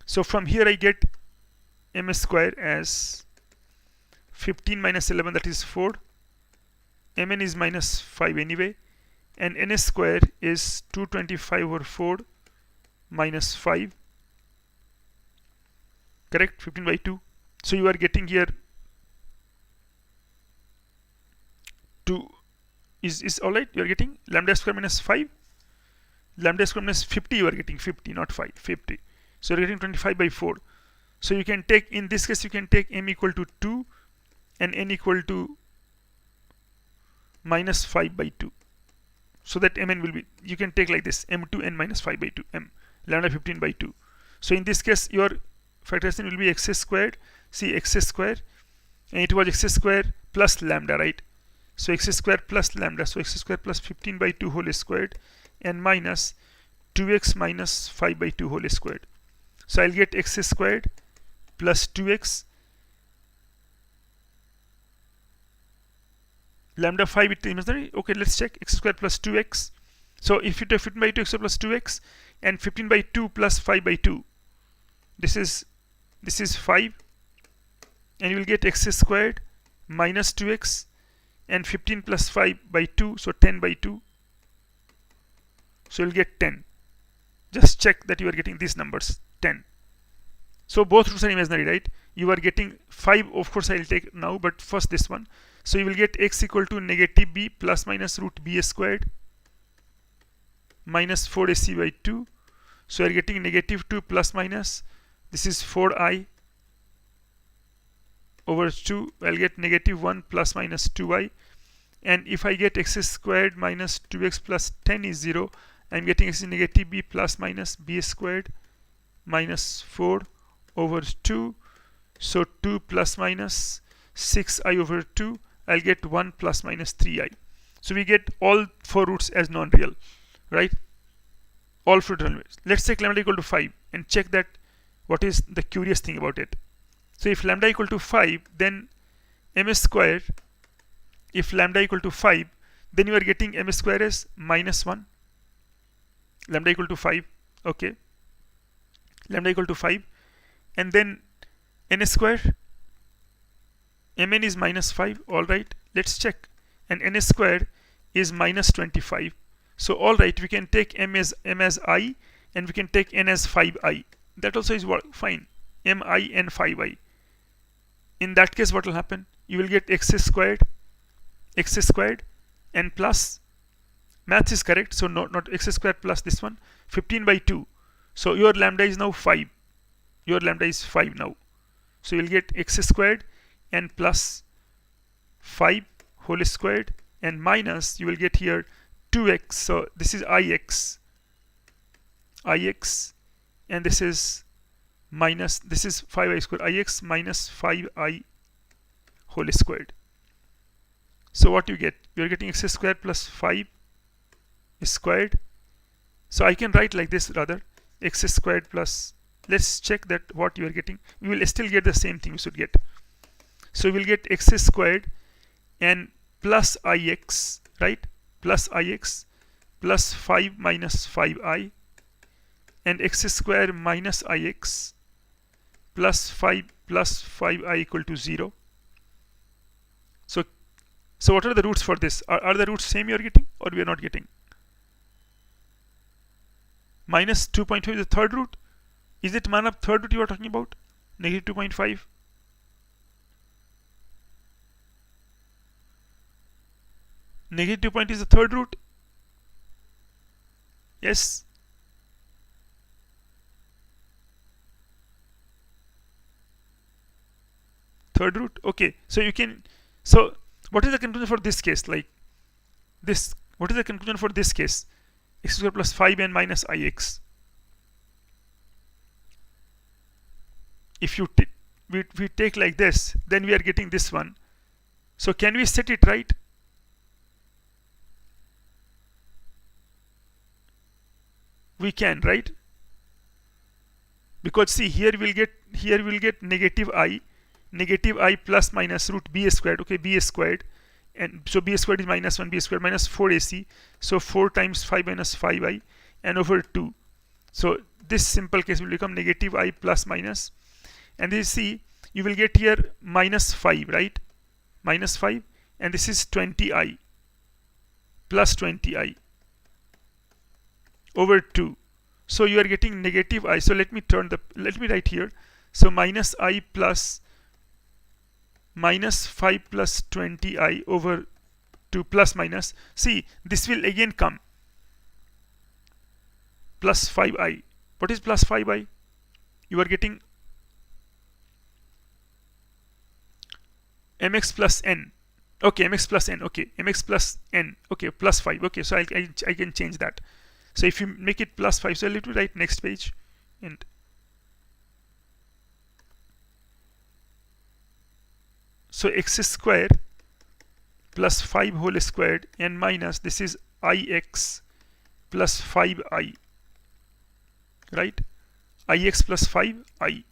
So from here I get m square as 15 minus 11, that is 4. Mn is minus 5 anyway. And n square is 225 over 4 minus 5. Correct? 15 by 2. So you are getting here 2 is alright. You are getting lambda square minus 5. Lambda square minus 50, you are getting 50, not 5, 50. So you are getting 25 by 4. So you can take, in this case, you can take m equal to 2 and n equal to minus 5 by 2. So that mn will be, you can take like this, m2n minus 5 by 2, m lambda 15 by 2. So in this case, your factorization will be x squared, see x squared, and it was x squared plus lambda, right? So x squared plus lambda, so x squared plus 15 by 2 whole squared, and minus 2x minus 5 by 2 whole squared. So I'll get x squared plus 2x lambda 5 it is imaginary. Okay, let's check x squared plus 2x. So if you take 15 by 2 x plus 2x and 15 by 2 plus 5 by 2, this is 5, and you will get x squared minus 2x and 15 plus 5 by 2, so 10 by 2. So you'll get 10. Just check that you are getting these numbers, 10. So both roots are imaginary, right? You are getting 5, of course I'll take now, but first this one. So you will get x equal to negative b plus minus root b squared minus 4ac by 2. So you are getting negative 2 plus minus, this is 4i over 2. I'll get negative 1 plus minus 2i. And if I get x squared minus 2x plus 10 is 0, I'm getting x is negative b plus minus b squared minus 4 over 2. So 2 plus minus 6i over 2. I'll get 1 plus minus 3i. So we get all 4 roots as non-real, right? All 4 real. Let's take lambda equal to 5 and check that what is the curious thing about it. So if lambda equal to 5, then m square, if lambda equal to 5, then you are getting m square as minus 1. Lambda equal to 5, okay. Lambda equal to 5, and then n square, mn is minus 5, alright. Let's check. And n square is minus 25. So alright, we can take m as I, and we can take n as 5i. That also is fine. mi and 5i. In that case, what will happen? You will get x squared and plus, math is correct, so not x squared plus this one, 15 by 2. So your lambda is now 5. Your lambda is 5 now. So you will get x squared and plus 5 whole squared, and minus, you will get here 2x. So this is ix, and this is minus, this is 5i squared, ix minus 5i whole squared. So what you get? You are getting x squared plus 5 squared. So I can write like this rather, x squared plus, let's check that what you are getting. We will still get the same thing we should get. So we will get x squared and plus ix, right? Plus ix plus 5 minus 5i, and x square minus ix plus 5i equal to 0. So what are the roots for this? Are the roots same you are getting, or we are not getting? Minus 2.5 is the third root. Is it Manav third root you are talking about? Negative 2.5. Negative 2 point is the third root. Yes. Third root. Okay. So you can. So what is the conclusion for this case? Like this. What is the conclusion for this case? X square plus 5n minus ix. If you we take like this, then we are getting this one. So can we set it right? We can, right? Because see, here we'll get negative I plus minus root b squared. Okay, b squared, and so b squared is minus 1, b squared minus 4ac. So 4 times 5 minus 5i, and over 2. So this simple case will become negative I plus minus, and this, see, you will get here minus 5, right? Minus 5, and this is 20i plus 20i over 2. So you are getting negative I. So let me write here. So minus I plus minus 5 plus 20i over 2 plus minus. See, this will again come plus 5i. What is plus 5i? You are getting mx plus n. Okay, mx plus n. Okay, mx plus n. Okay, plus 5. Okay, so I can change that. So if you make it plus 5, so let me write next page. And so x squared plus 5 whole squared and minus, this is ix plus 5i, right? Ix plus 5i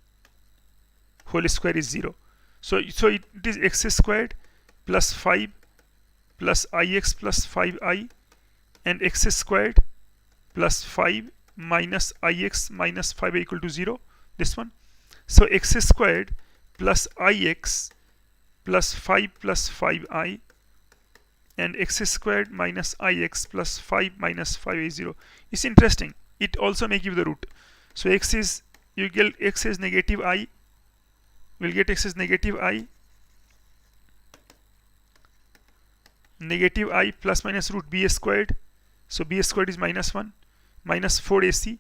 whole square is 0. So it is x squared plus 5 plus ix plus 5i and x squared plus 5 minus ix minus 5 equal to 0. This one. So x squared plus ix plus 5 plus 5i and x squared minus ix plus 5 minus 5 is 0. It's interesting. It also may give the root. So x is, you get x is negative I. We'll get x is negative I. Negative I plus minus root b squared. So b squared is minus 1. Minus 4ac.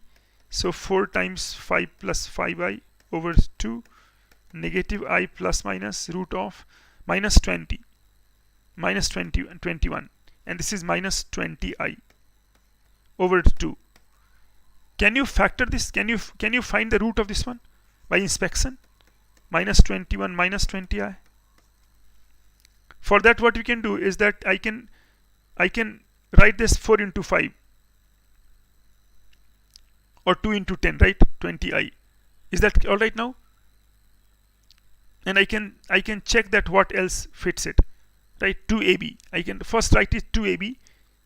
So 4 times 5 plus 5i over 2. Negative I plus minus root of minus 20. Minus 20 and 21. And this is minus 20i over 2. Can you factor this? Can you find the root of this one by inspection? Minus 21 minus 20i. For that, what you can do is that I can write this 4 into 5 or 2 into 10, right? 20i. Is that all right now? And I can check that what else fits it, right? 2ab. I can first write it 2ab.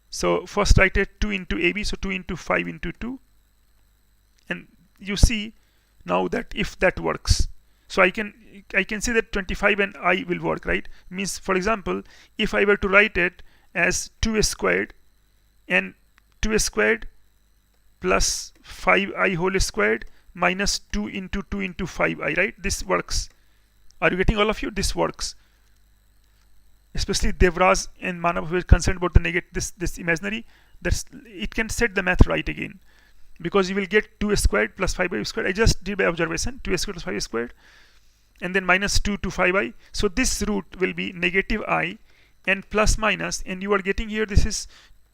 So first write it 2 into ab. So 2 into 5 into 2. And you see now that if that works. So I can see that 25 and I will work, right? Means, for example, if I were to write it as 2 squared and 2 squared plus 5i whole squared minus 2 into 5i, right? This works. Are you getting, all of you? This works. Especially Devraj and Manav, who are concerned about the negative, this imaginary, it can set the math right again. Because you will get 2 squared plus 5i squared. I just did by observation. 2 squared plus 5 squared. And then minus 2 to 5i. So this root will be negative I and plus minus. And you are getting here, this is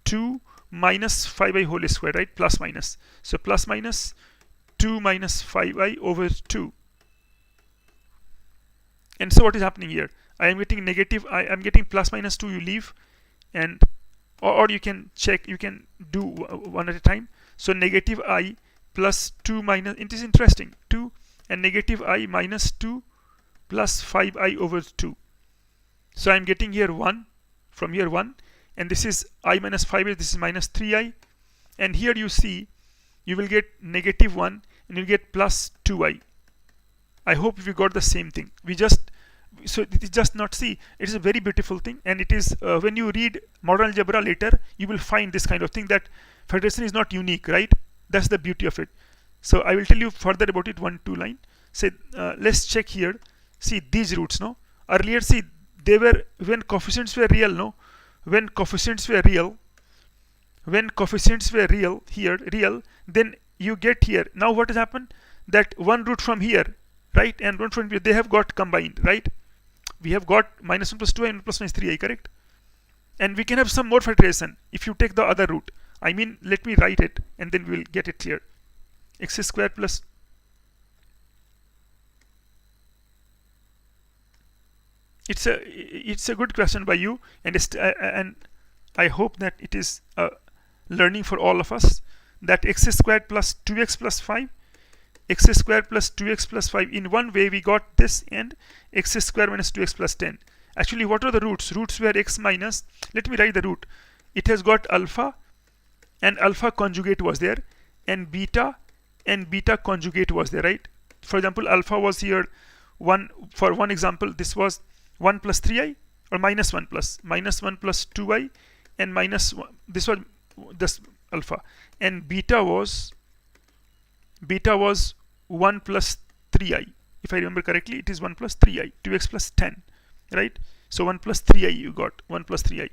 2 minus 5i whole square, right? Plus minus. So plus minus 2 minus 5i over 2. And so what is happening here? I am getting negative I. I'm getting plus minus 2. You leave. And or you can check. You can do one at a time. So negative I plus 2 minus, it is interesting, 2 and negative I minus 2 plus 5i over 2. So I'm getting here 1, from here 1, and this is I minus 5i, this is minus 3i. And here you see, you will get negative 1 and you get plus 2i. I hope we got the same thing. We just so it is just not, see, it is a very beautiful thing, and it is when you read modern algebra later, you will find this kind of thing, that factorization is not unique, right? That's the beauty of it. So I will tell you further about it, 1-2 line. Say let's check here. See these roots, no? Earlier, see, they were, when coefficients were real, no? When coefficients were real, here, real, then you get here. Now what has happened? That one root from here, right, and one from here, they have got combined, right? We have got -1 plus 2i and 1 plus minus 3i, correct? And we can have some more factorization if you take the other root. I mean, let me write it and then we will get it clear. X squared plus, it's a good question by you, and I hope that it is learning for all of us, that x squared plus 2x plus 5, x squared plus 2x plus 5, in one way we got this, and x squared minus 2x plus 10. Actually, what are the roots? Roots were x minus, let me write the root. It has got alpha, and alpha conjugate was there, and beta conjugate was there, right? For example, alpha was here 1, for one example, this was 1 plus 3i, or -1 plus 2i, and -1, this was this alpha, and beta was 1 plus 3i. If I remember correctly, it is 1 plus 3i, 2x plus 10, right? So 1 plus 3i, you got 1 plus 3i.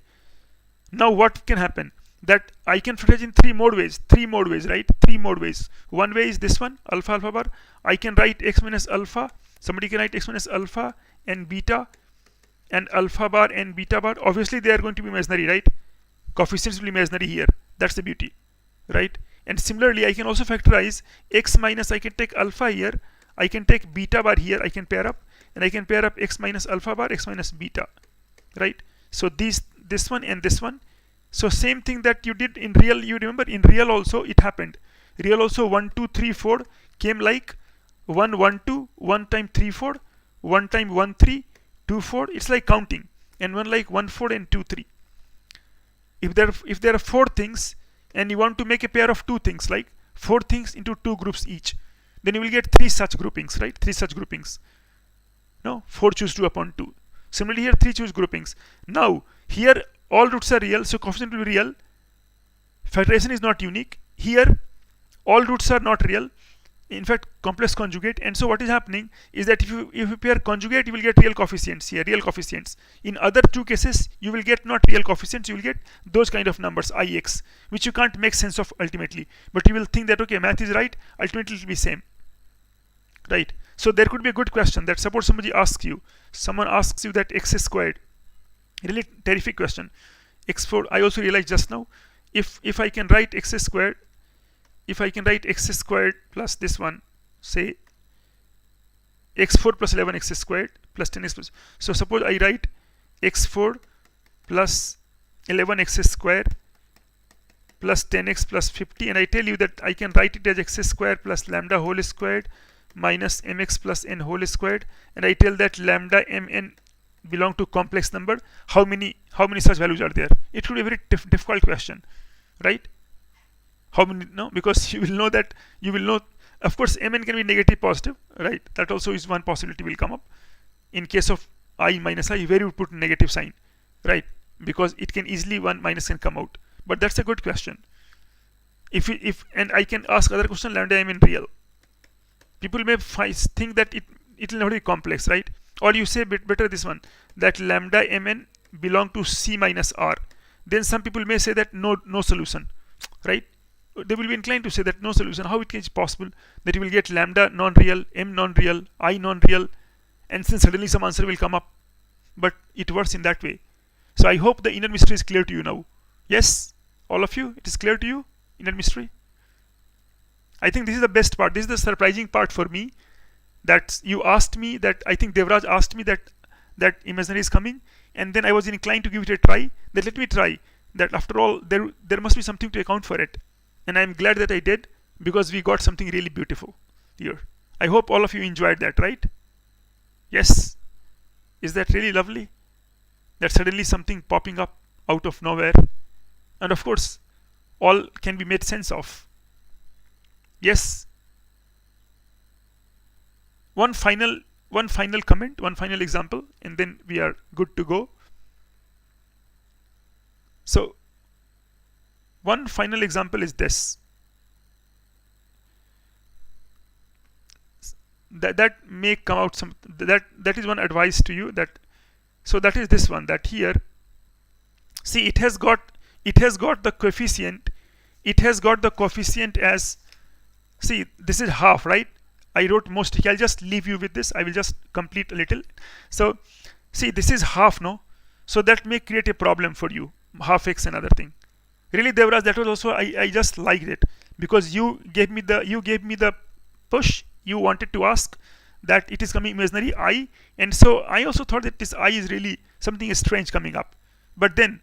Now what can happen? That I can factorize in three mode ways, right? Three mode ways. One way is this one, alpha bar. I can write x minus alpha. Somebody can write x minus alpha and beta, and alpha bar and beta bar. Obviously they are going to be imaginary, right? Coefficients will be imaginary here. That's the beauty, right? And similarly, I can also factorize x minus, I can take alpha here, I can take beta bar here, I can pair up, and I can pair up x minus alpha bar, x minus beta, right? So this one and this one. So same thing that you did in real, you remember in real also it happened. Real also 1, 2, 3, 4 came like 1, 1, 2, 1 time 3, 4, 1 time 1, 3, 2, 4. It's like counting, and one like 1, 4 and 2, 3. If there are 4 things, and you want to make a pair of 2 things, like 4 things into 2 groups each, then you will get 3 such groupings, right? 3 such groupings. No, 4 choose 2 upon 2. Similarly here 3 choose groupings. Now here all roots are real, so coefficient will be real. Factorization is not unique. Here all roots are not real, in fact complex conjugate. And so what is happening is that if you pair conjugate, you will get real coefficients here, real coefficients. In other 2 cases, you will get not real coefficients, you will get those kind of numbers, ix, which you can't make sense of ultimately, but you will think that okay, math is right, ultimately it will be same, right? So there could be a good question that, suppose someone asks you that x squared, really terrific question, x4. I also realized just now, if I can write x squared, if I can write x squared plus this one, say x4 plus 11x squared plus 10x plus, so suppose I write x4 plus 11x squared plus 10x plus 50, and I tell you that I can write it as x squared plus lambda whole squared minus mx plus n whole squared, and I tell that lambda mn belong to complex number. How many such values are there? It would be a very difficult question, right? How many? No, because you will know that, of course mn can be negative, positive, right? That also is one possibility will come up. In case of I minus I, where you would put negative sign, right? Because it can easily, one minus can come out. But that's a good question. And I can ask other question, lambda mn real. People may think that it will not be complex, right? Or you say better this one, that lambda mn belong to c minus r. Then some people may say that no solution, right? They will be inclined to say that no solution. How it is possible that you will get lambda non-real, m non-real, I non-real, and then suddenly some answer will come up? But it works in that way. So I hope the inner mystery is clear to you now. Yes, all of you, it is clear to you, inner mystery? I think this is the best part. This is the surprising part for me, that you asked me that, I think Devraj asked me that imaginary is coming, and then I was inclined to give it a try. That let me try. That after all, there must be something to account for it. And I'm glad that I did, because we got something really beautiful here. I hope all of you enjoyed that, right? Yes. Is that really lovely? That suddenly something popping up out of nowhere. And of course, all can be made sense of. Yes. One final one final comment, one final example, and then we are good to go. So one final example is this. That may come out some, that is one advice to you, that so that is this one, that here see it has got the coefficient, as, see this is half, right? I wrote most, I'll just leave you with this, I will just complete a little. So see this is half, no? So that may create a problem for you, half x another thing. Really, Devras, that was also, I just liked it because you gave me the push. You wanted to ask that it is coming imaginary I, and so I also thought that this I is really something strange coming up. But then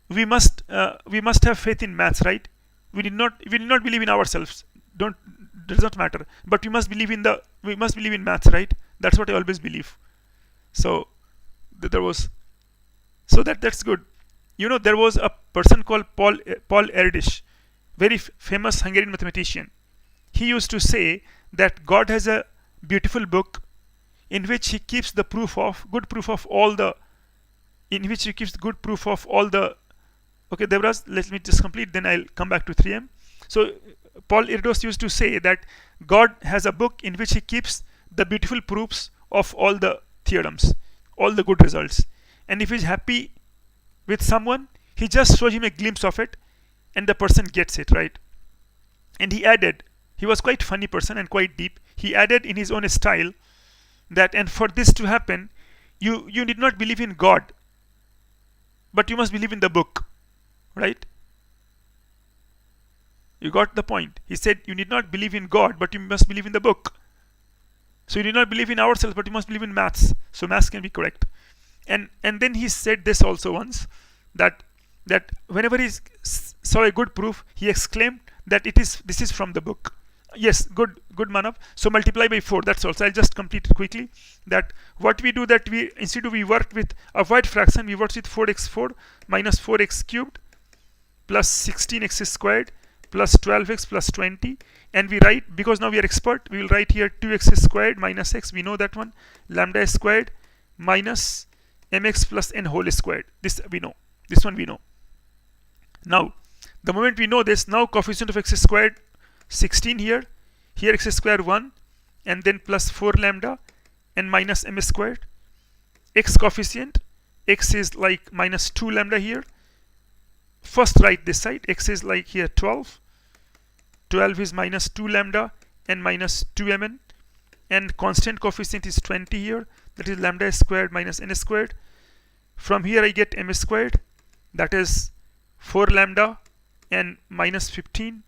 we must have faith in maths, right? We did not believe in ourselves. Does not matter. But we must believe in maths, right? That's what I always believe. So that's good. You know, there was a person called Paul Erdős, very famous Hungarian mathematician. He used to say that God has a beautiful book in which he keeps the good proof of all the okay, Devras, let me just complete, then I'll come back to 3M. So Paul Erdős used to say that God has a book in which he keeps the beautiful proofs of all the theorems, all the good results, and if he's happy with someone, he just shows him a glimpse of it and the person gets it, right? And he added, he was quite funny person and quite deep, he added in his own style that, and for this to happen, you need not believe in God, but you must believe in the book, right? You got the point. He said you need not believe in God, but you must believe in the book. So you need not believe in ourselves, but you must believe in maths, so maths can be correct. And then he said this also once, that whenever he saw a good proof, he exclaimed that this is from the book. Yes, good Manav. So multiply by 4, that's all. So I'll just complete it quickly. That what we do, that instead we worked with a wide fraction, we worked with 4x4 minus 4x cubed plus 16x squared plus 12x plus 20, and we write, because now we are expert, we will write here 2x squared minus x, we know that one, lambda squared minus mx plus n whole squared. This we know. This one we know. Now, the moment we know this, now coefficient of x squared 16 here x squared 1, and then plus 4 lambda and minus m squared. X coefficient, x is like minus 2 lambda here. First write this side, x is like here 12 is minus 2 lambda and minus 2 mn, and constant coefficient is 20 here, that is lambda squared minus n squared. From here I get m squared, that is 4 lambda and minus 15.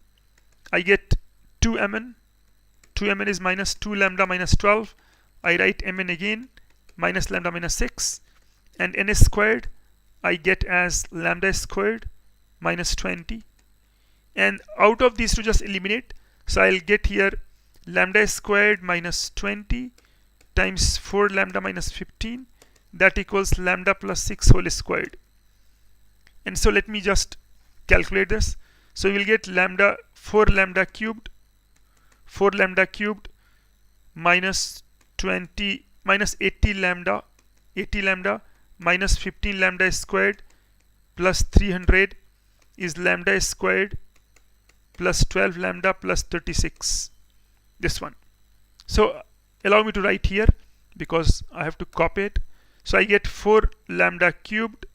I get 2 mn is minus 2 lambda minus 12. I write mn again, minus lambda minus 6, and n squared I get as lambda squared minus 20. And out of these two just eliminate, so I'll get here lambda squared minus 20 times 4 lambda minus 15, that equals lambda plus 6 whole squared. And so let me just calculate this. So we will get 4 lambda cubed minus 20 minus 80 lambda minus 15 lambda squared plus 300 is lambda squared plus 12 lambda plus 36, this one. So allow me to write here because I have to copy it. So I get 4 lambda cubed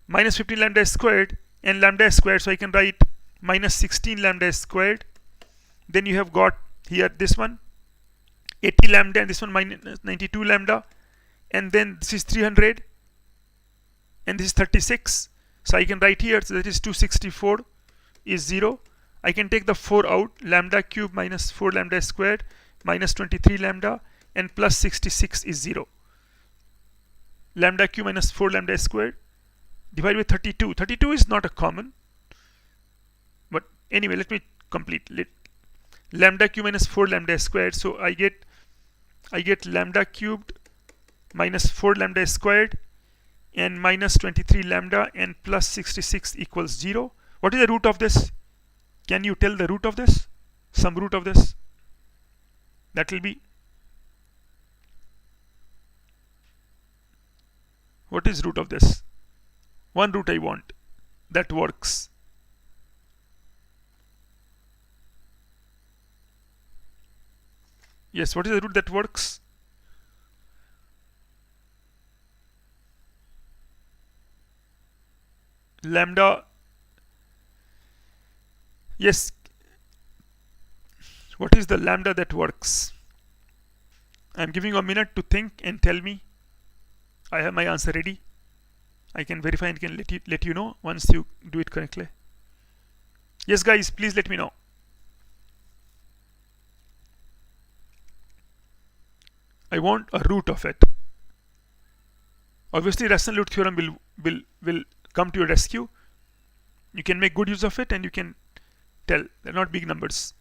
minus 15 lambda squared and lambda squared, so I can write minus 16 lambda squared. Then you have got here this one 80 lambda and this one minus 92 lambda, and then this is 300 and this is 36. So I can write here, so that is 264 is 0. I can take the 4 out, lambda cube minus 4 lambda squared minus 23 lambda and plus 66 is 0. Lambda cube minus 4 lambda squared divided by 32. 32 is not a common, but anyway, let me complete. Lambda cube minus 4 lambda squared, so I get lambda cubed minus 4 lambda squared and minus 23 lambda and plus 66 equals 0. What is the root of this? Can you tell the root of this? Some root of this? That will be What is root of this? One root I want. That works. Yes, what is the root that works? Lambda. Yes. What is the lambda that works? I'm giving you a minute to think and tell me. I have my answer ready. I can verify and can let you know once you do it correctly. Yes, guys, please let me know. I want a root of it. Obviously, rational root theorem will come to your rescue. You can make good use of it, and you can tell they're not big numbers.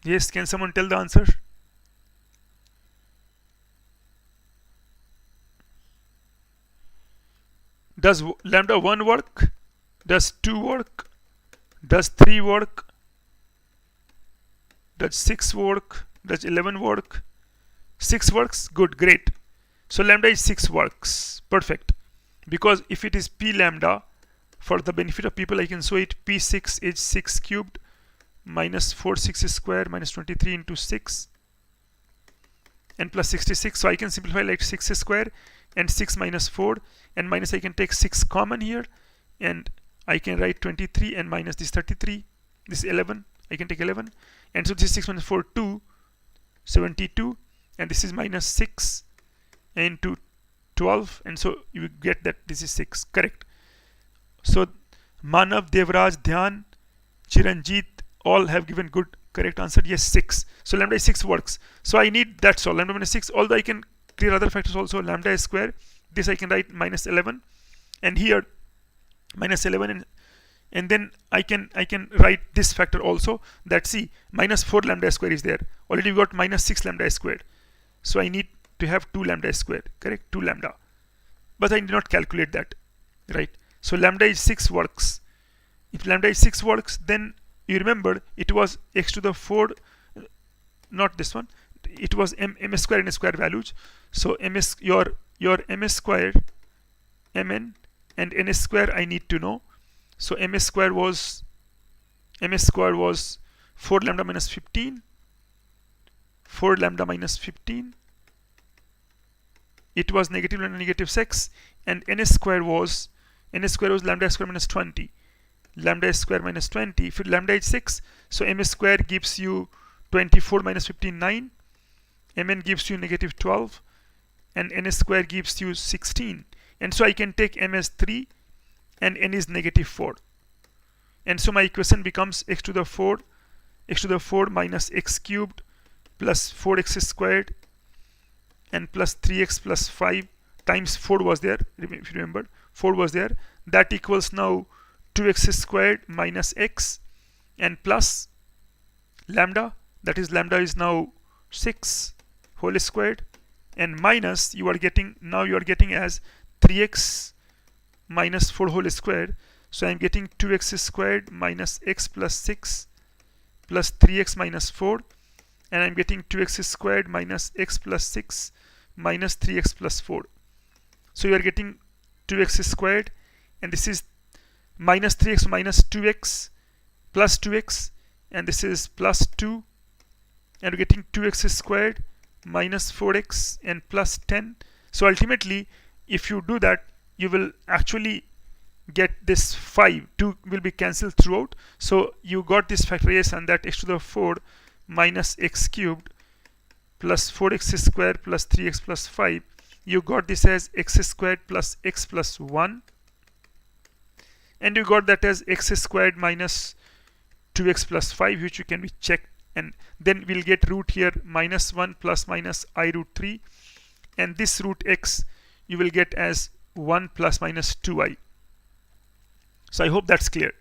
Yes, can someone tell the answer? Does lambda 1 work? Does 2 work? Does 3 work? Does 6 work? Does 11 work? 6 works? Good, great. So lambda is 6 works. Perfect. Because if it is p lambda, for the benefit of people, I can show it p6 is 6 cubed minus 4 6 square minus 23 into 6 and plus 66. So I can simplify like 6 square and 6 minus 4, and minus I can take 6 common here, and I can write 23 and minus this 33, this 11, I can take 11, and so this is 6 minus 4, 2, 72, and this is minus 6 into 12, and so you get that this is 6, correct. So Manav, Devraj, Dhyan, Chiranjit all have given good correct answer. Yes, 6. So lambda is 6 works. So I need that. So lambda minus 6, although I can clear other factors also. Lambda is square. This I can write minus 11, and here minus 11, and then I can write this factor also, that see minus 4 lambda square is there. Already we got minus 6 lambda squared. So I need to have 2 lambda squared, correct? 2 lambda. But I did not calculate that, right? So lambda is 6 works. If lambda is 6 works, then you remember it was x to the 4, not this one. It was m square and square values. So ms your ms square, mn and n square I need to know. So ms square was 4 lambda minus 15. 4 lambda minus 15. It was negative lambda negative 6, and n square was lambda square minus 20. Lambda square minus 20. If lambda is 6, so m square gives you 24 minus 15, 9. Mn gives you negative 12, and n square gives you 16. And so I can take m as 3, and n is negative 4. And so my equation becomes x to the 4 minus x cubed plus 4x squared and plus 3x plus 5 times 4 was there. If you remember, 4 was there. That equals now 2x squared minus x and plus lambda, that is lambda is now 6 whole squared, and minus you are getting as 3x minus 4 whole squared. So I'm getting 2x squared minus x plus 6 plus 3x minus 4, and I'm getting 2x squared minus x plus 6 minus 3x plus 4. So you are getting 2x squared, and this is minus 3x minus 2x plus 2x, and this is plus 2, and we're getting 2x squared minus 4x and plus 10. So ultimately, if you do that, you will actually get this 5. 2 will be cancelled throughout. So you got this factorization, that x to the 4 minus x cubed plus 4x squared plus 3x plus 5. You got this as x squared plus x plus 1. And you got that as x squared minus 2x plus 5, which you can be checked, and then we'll get root here minus 1 plus minus I root 3, and this root x you will get as 1 plus minus 2i. So I hope that's clear.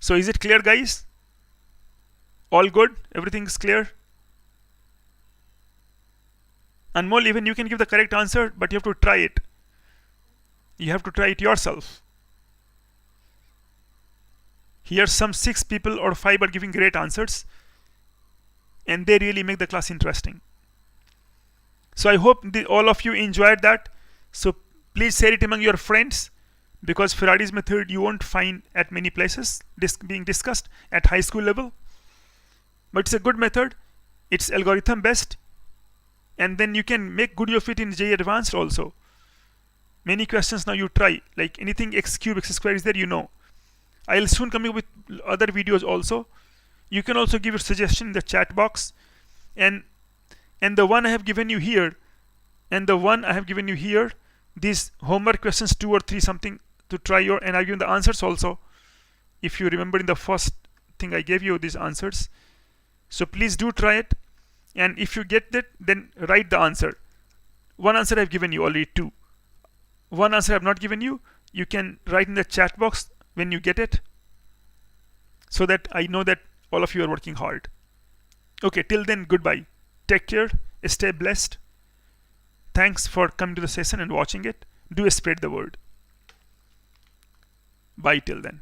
So is it clear, guys? All good? Everything's clear? Anmol, even you can give the correct answer, but you have to try it. You have to try it yourself. Here some 6 people or 5 are giving great answers, and they really make the class interesting. So I hope all of you enjoyed that. So please share it among your friends, because Ferrari's method you won't find at many places being discussed at high school level. But it's a good method. It's algorithm based, and then you can make good of it in JEE Advanced also. Many questions now you try, like anything x cube, x square is there, you know. I'll soon come up with other videos also. You can also give your suggestion in the chat box, and the one I have given you here, and the one I have given you here, these homework questions 2 or 3 something to try your, and I've given the answers also. If you remember in the first thing I gave you these answers. So please do try it, and if you get that, then write the answer. One answer I've given you already, 2. One answer I've not given you, you can write in the chat box when you get it, so that I know that all of you are working hard. Okay, till then, goodbye. Take care, stay blessed. Thanks for coming to the session and watching it. Do spread the word. Bye till then.